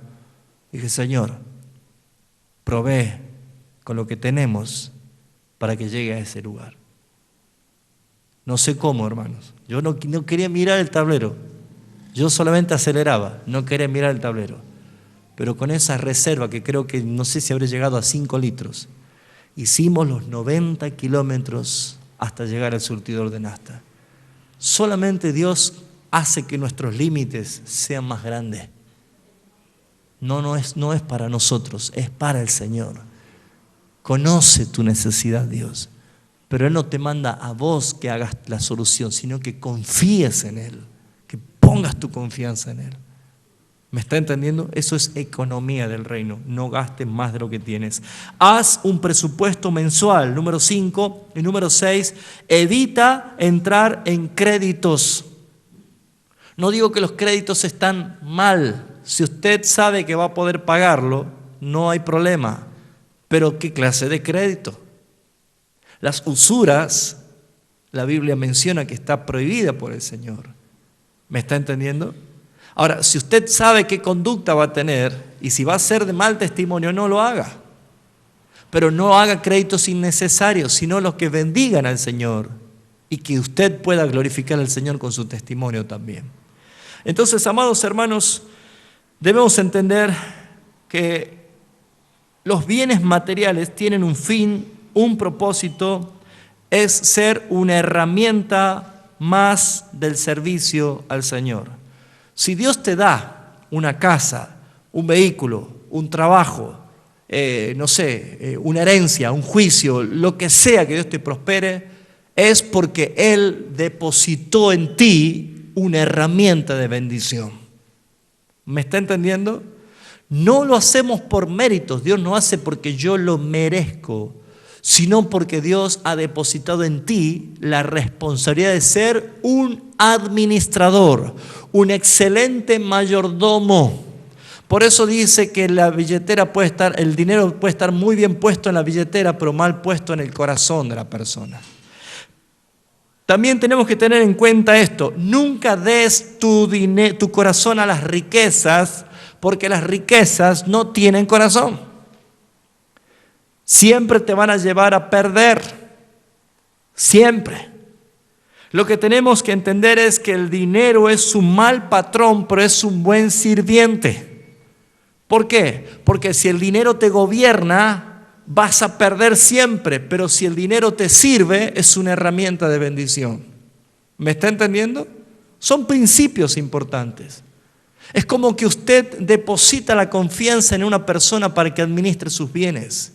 Dije, Señor, provee con lo que tenemos para que llegue a ese lugar. No sé cómo, hermanos. Yo no quería mirar el tablero. Yo solamente aceleraba, no quería mirar el tablero. Pero con esa reserva, que creo que no sé si habré llegado a 5 litros, hicimos los 90 kilómetros hasta llegar al surtidor de nafta. Solamente Dios hace que nuestros límites sean más grandes. No es para nosotros, es para el Señor. Conoce tu necesidad, Dios, pero Él no te manda a vos que hagas la solución, sino que confíes en Él, que pongas tu confianza en Él. ¿Me está entendiendo? Eso es economía del reino. No gastes más de lo que tienes. Haz un presupuesto mensual. Número 5 y número 6, evita entrar en créditos. No digo que los créditos están mal. Si usted sabe que va a poder pagarlo, no hay problema. Pero ¿qué clase de crédito? Las usuras, la Biblia menciona que está prohibida por el Señor. ¿Me está entendiendo? Ahora, si usted sabe qué conducta va a tener y si va a ser de mal testimonio, no lo haga. Pero no haga créditos innecesarios, sino los que bendigan al Señor y que usted pueda glorificar al Señor con su testimonio también. Entonces, amados hermanos, debemos entender que los bienes materiales tienen un fin, un propósito, es ser una herramienta más del servicio al Señor. Si Dios te da una casa, un vehículo, un trabajo, una herencia, un juicio, lo que sea que Dios te prospere, es porque Él depositó en ti una herramienta de bendición. ¿Me está entendiendo? No lo hacemos por méritos, Dios no hace porque yo lo merezco, sino porque Dios ha depositado en ti la responsabilidad de ser un administrador, un excelente mayordomo. Por eso dice que la billetera el dinero puede estar muy bien puesto en la billetera, pero mal puesto en el corazón de la persona. También tenemos que tener en cuenta esto: nunca des tu corazón a las riquezas, porque las riquezas no tienen corazón. Siempre te van a llevar a perder, siempre. Lo que tenemos que entender es que el dinero es un mal patrón, pero es un buen sirviente. ¿Por qué? Porque si el dinero te gobierna, vas a perder siempre, pero si el dinero te sirve, es una herramienta de bendición. ¿Me está entendiendo? Son principios importantes. Es como que usted deposita la confianza en una persona para que administre sus bienes.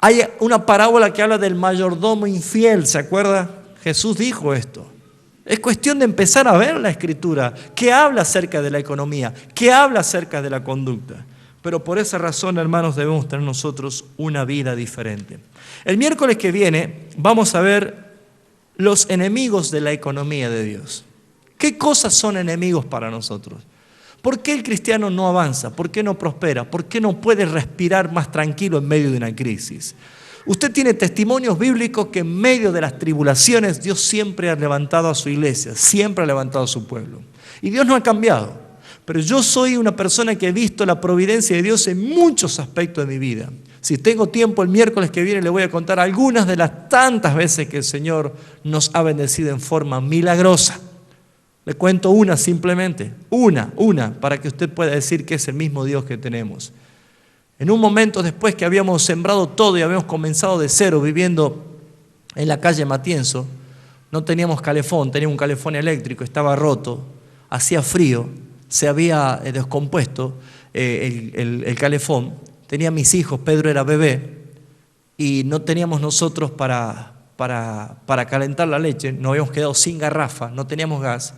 Hay una parábola que habla del mayordomo infiel, ¿se acuerda? Jesús dijo esto. Es cuestión de empezar a ver la Escritura, que habla acerca de la economía, que habla acerca de la conducta. Pero por esa razón, hermanos, debemos tener nosotros una vida diferente. El miércoles que viene vamos a ver los enemigos de la economía de Dios. ¿Qué cosas son enemigos para nosotros? ¿Por qué el cristiano no avanza? ¿Por qué no prospera? ¿Por qué no puede respirar más tranquilo en medio de una crisis? Usted tiene testimonios bíblicos que en medio de las tribulaciones Dios siempre ha levantado a su iglesia, siempre ha levantado a su pueblo. Y Dios no ha cambiado. Pero yo soy una persona que he visto la providencia de Dios en muchos aspectos de mi vida. Si tengo tiempo, el miércoles que viene le voy a contar algunas de las tantas veces que el Señor nos ha bendecido en forma milagrosa. Le cuento una simplemente, una, para que usted pueda decir que es el mismo Dios que tenemos. En un momento después que habíamos sembrado todo y habíamos comenzado de cero viviendo en la calle Matienzo, no teníamos calefón, teníamos un calefón eléctrico, estaba roto, hacía frío, se había descompuesto el calefón, tenía mis hijos, Pedro era bebé y no teníamos nosotros para calentar la leche, nos habíamos quedado sin garrafa, no teníamos gas.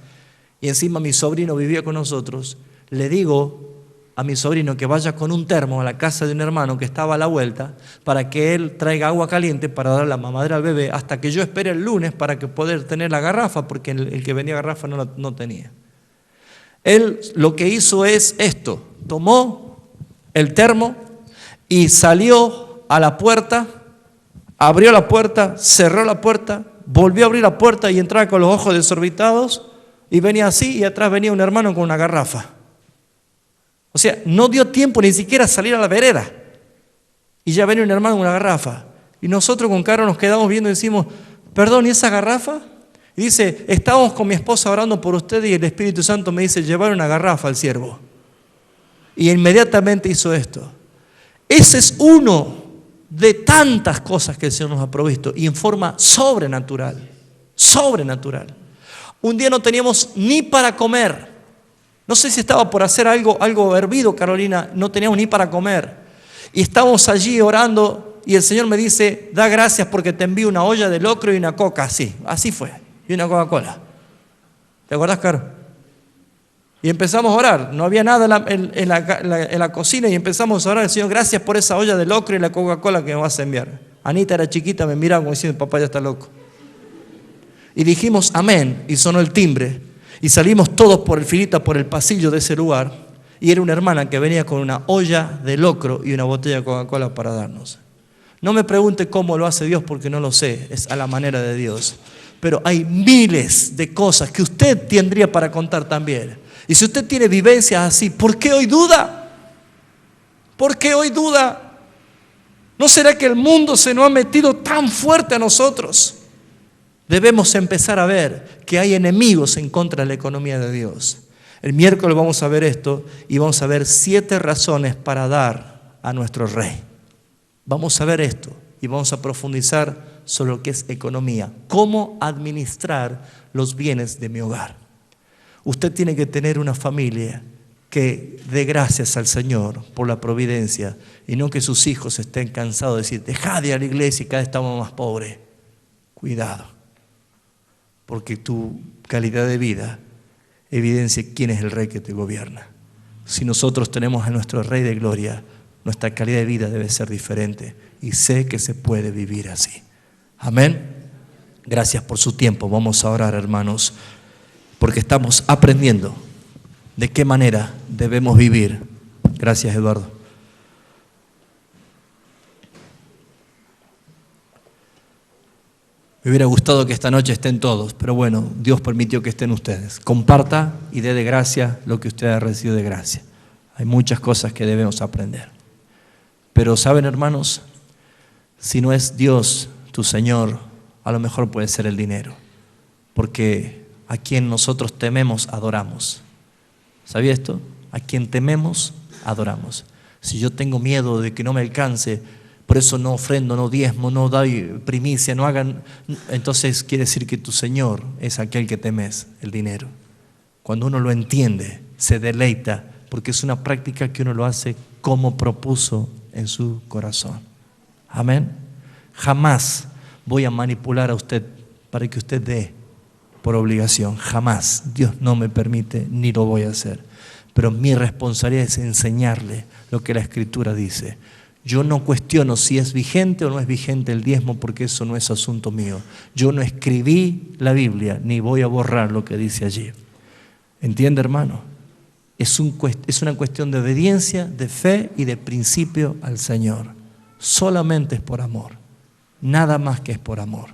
Y encima mi sobrino vivía con nosotros. Le digo a mi sobrino que vaya con un termo a la casa de un hermano que estaba a la vuelta para que él traiga agua caliente para dar la mamadera al bebé hasta que yo espere el lunes para que poder tener la garrafa, porque el que venía garrafa no tenía. Él lo que hizo es esto: tomó el termo y salió a la puerta, abrió la puerta, cerró la puerta, volvió a abrir la puerta y entraba con los ojos desorbitados. Y venía así y atrás venía un hermano con una garrafa. O sea, no dio tiempo ni siquiera a salir a la vereda. Y ya venía un hermano con una garrafa. Y nosotros con Caro nos quedamos viendo y decimos, perdón, ¿y esa garrafa? Y dice, estábamos con mi esposa orando por usted y el Espíritu Santo me dice, llevar una garrafa al siervo. Y inmediatamente hizo esto. Ese es uno de tantas cosas que el Señor nos ha provisto y en forma sobrenatural. Sobrenatural. Un día no teníamos ni para comer. No sé si estaba por hacer algo hervido, Carolina. No teníamos ni para comer. Y estábamos allí orando y el Señor me dice, da gracias porque te envío una olla de locro y una coca. Así fue. Y una Coca-Cola. ¿Te acordás, Caro? Y empezamos a orar. No había nada en la cocina y empezamos a orar. Señor, gracias por esa olla de locro y la Coca-Cola que me vas a enviar. Anita era chiquita, me miraba como diciendo, papá ya está loco. Y dijimos amén, y sonó el timbre, y salimos todos por el filita, por el pasillo de ese lugar, y era una hermana que venía con una olla de locro y una botella de Coca-Cola para darnos. No me pregunte cómo lo hace Dios, porque no lo sé, es a la manera de Dios. Pero hay miles de cosas que usted tendría para contar también. Y si usted tiene vivencias así, ¿por qué hoy duda? ¿Por qué hoy duda? ¿No será que el mundo se nos ha metido tan fuerte a nosotros? Debemos empezar a ver que hay enemigos en contra de la economía de Dios. El miércoles vamos a ver esto y vamos a ver 7 razones para dar a nuestro rey. Vamos a ver esto y vamos a profundizar sobre lo que es economía. Cómo administrar los bienes de mi hogar. Usted tiene que tener una familia que dé gracias al Señor por la providencia y no que sus hijos estén cansados de decir, dejad de ir a la iglesia y cada vez estamos más pobres. Cuidado, porque tu calidad de vida evidencia quién es el rey que te gobierna. Si nosotros tenemos a nuestro Rey de Gloria, nuestra calidad de vida debe ser diferente y sé que se puede vivir así. Amén. Gracias por su tiempo. Vamos a orar, hermanos, porque estamos aprendiendo de qué manera debemos vivir. Gracias, Eduardo. Me hubiera gustado que esta noche estén todos, pero bueno, Dios permitió que estén ustedes. Comparta y dé de gracia lo que usted ha recibido de gracia. Hay muchas cosas que debemos aprender. Pero ¿saben, hermanos? Si no es Dios, tu Señor, a lo mejor puede ser el dinero. Porque a quien nosotros tememos, adoramos. ¿Sabía esto? A quien tememos, adoramos. Si yo tengo miedo de que no me alcance, por eso no ofrendo, no diezmo, no doy primicia, no hagan. Entonces quiere decir que tu Señor es aquel que temes, el dinero. Cuando uno lo entiende, se deleita, porque es una práctica que uno lo hace como propuso en su corazón. Amén. Jamás voy a manipular a usted para que usted dé por obligación. Jamás. Dios no me permite ni lo voy a hacer. Pero mi responsabilidad es enseñarle lo que la Escritura dice. Yo no cuestiono si es vigente o no es vigente el diezmo, porque eso no es asunto mío. Yo no escribí la Biblia, ni voy a borrar lo que dice allí. ¿Entiende, hermano? Es una cuestión de obediencia, de fe y de principio al Señor. Solamente es por amor. Nada más que es por amor.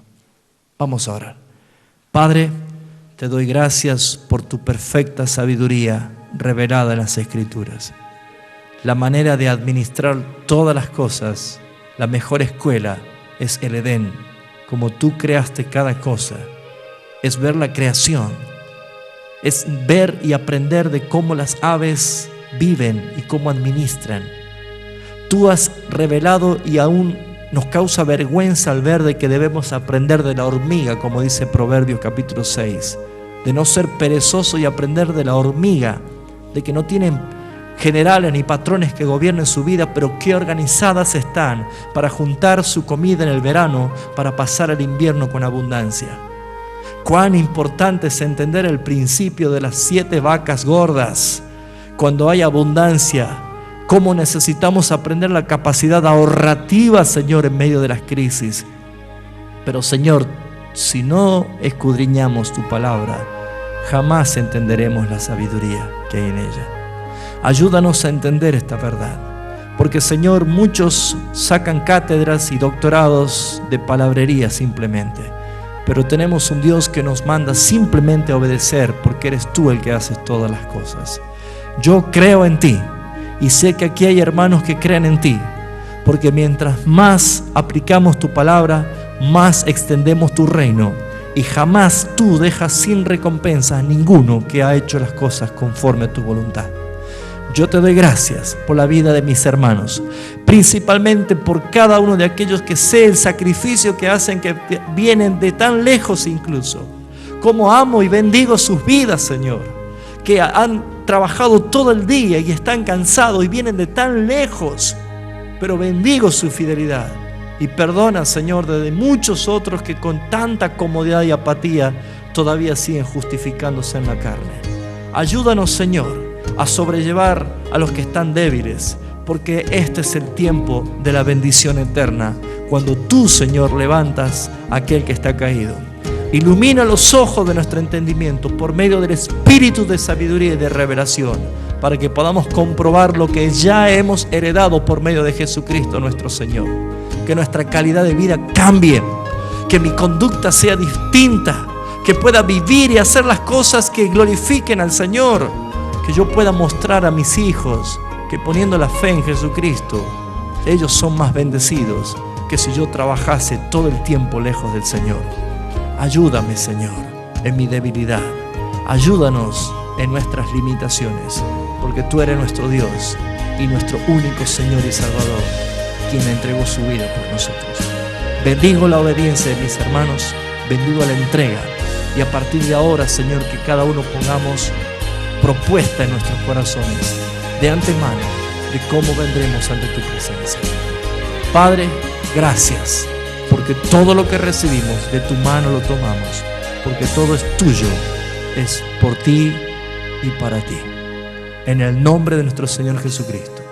Vamos a orar. Padre, te doy gracias por tu perfecta sabiduría revelada en las Escrituras. La manera de administrar todas las cosas, la mejor escuela es el Edén, como tú creaste cada cosa. Es ver la creación, es ver y aprender de cómo las aves viven y cómo administran. Tú has revelado y aún nos causa vergüenza al ver de que debemos aprender de la hormiga, como dice Proverbios capítulo 6, de no ser perezoso y aprender de la hormiga, de que no tienen generales ni patrones que gobiernen su vida, pero qué organizadas están para juntar su comida en el verano para pasar el invierno con abundancia. Cuán importante es entender el principio de las 7 vacas gordas. Cuando hay abundancia, cómo necesitamos aprender la capacidad ahorrativa, Señor, en medio de las crisis. Pero, Señor, si no escudriñamos tu palabra, jamás entenderemos la sabiduría que hay en ella. Ayúdanos a entender esta verdad, porque, Señor, muchos sacan cátedras y doctorados de palabrería simplemente, pero tenemos un Dios que nos manda simplemente a obedecer, porque eres tú el que haces todas las cosas. Yo creo en ti y sé que aquí hay hermanos que creen en ti, porque mientras más aplicamos tu palabra, más extendemos tu reino, y jamás tú dejas sin recompensa a ninguno que ha hecho las cosas conforme a tu voluntad. Yo te doy gracias por la vida de mis hermanos, principalmente por cada uno de aquellos que sé el sacrificio que hacen, que vienen de tan lejos incluso. Cómo amo y bendigo sus vidas, Señor, que han trabajado todo el día y están cansados y vienen de tan lejos, pero bendigo su fidelidad. Y perdona, Señor, de muchos otros que con tanta comodidad y apatía todavía siguen justificándose en la carne. Ayúdanos, Señor, a sobrellevar a los que están débiles, porque este es el tiempo de la bendición eterna, cuando tú, Señor, levantas a aquel que está caído. Ilumina los ojos de nuestro entendimiento por medio del espíritu de sabiduría y de revelación, para que podamos comprobar lo que ya hemos heredado por medio de Jesucristo nuestro Señor. Que nuestra calidad de vida cambie, que mi conducta sea distinta, que pueda vivir y hacer las cosas que glorifiquen al Señor. que yo pueda mostrar a mis hijos que poniendo la fe en Jesucristo, ellos son más bendecidos que si yo trabajase todo el tiempo lejos del Señor. Ayúdame, Señor, en mi debilidad. Ayúdanos en nuestras limitaciones, porque tú eres nuestro Dios y nuestro único Señor y Salvador, quien entregó su vida por nosotros. Bendigo la obediencia de mis hermanos, bendigo la entrega, y a partir de ahora, Señor, que cada uno pongamos propuesta en nuestros corazones de antemano de cómo vendremos ante tu presencia. Padre, gracias, porque todo lo que recibimos de tu mano lo tomamos, porque todo es tuyo, es por ti y para ti. En el nombre de nuestro Señor Jesucristo,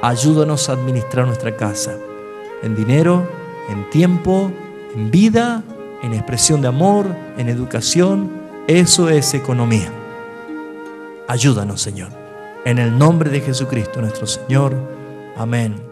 ayúdanos a administrar nuestra casa en dinero, en tiempo, en vida, en expresión de amor, en educación. Eso es economía. Ayúdanos, Señor. En el nombre de Jesucristo, nuestro Señor. Amén.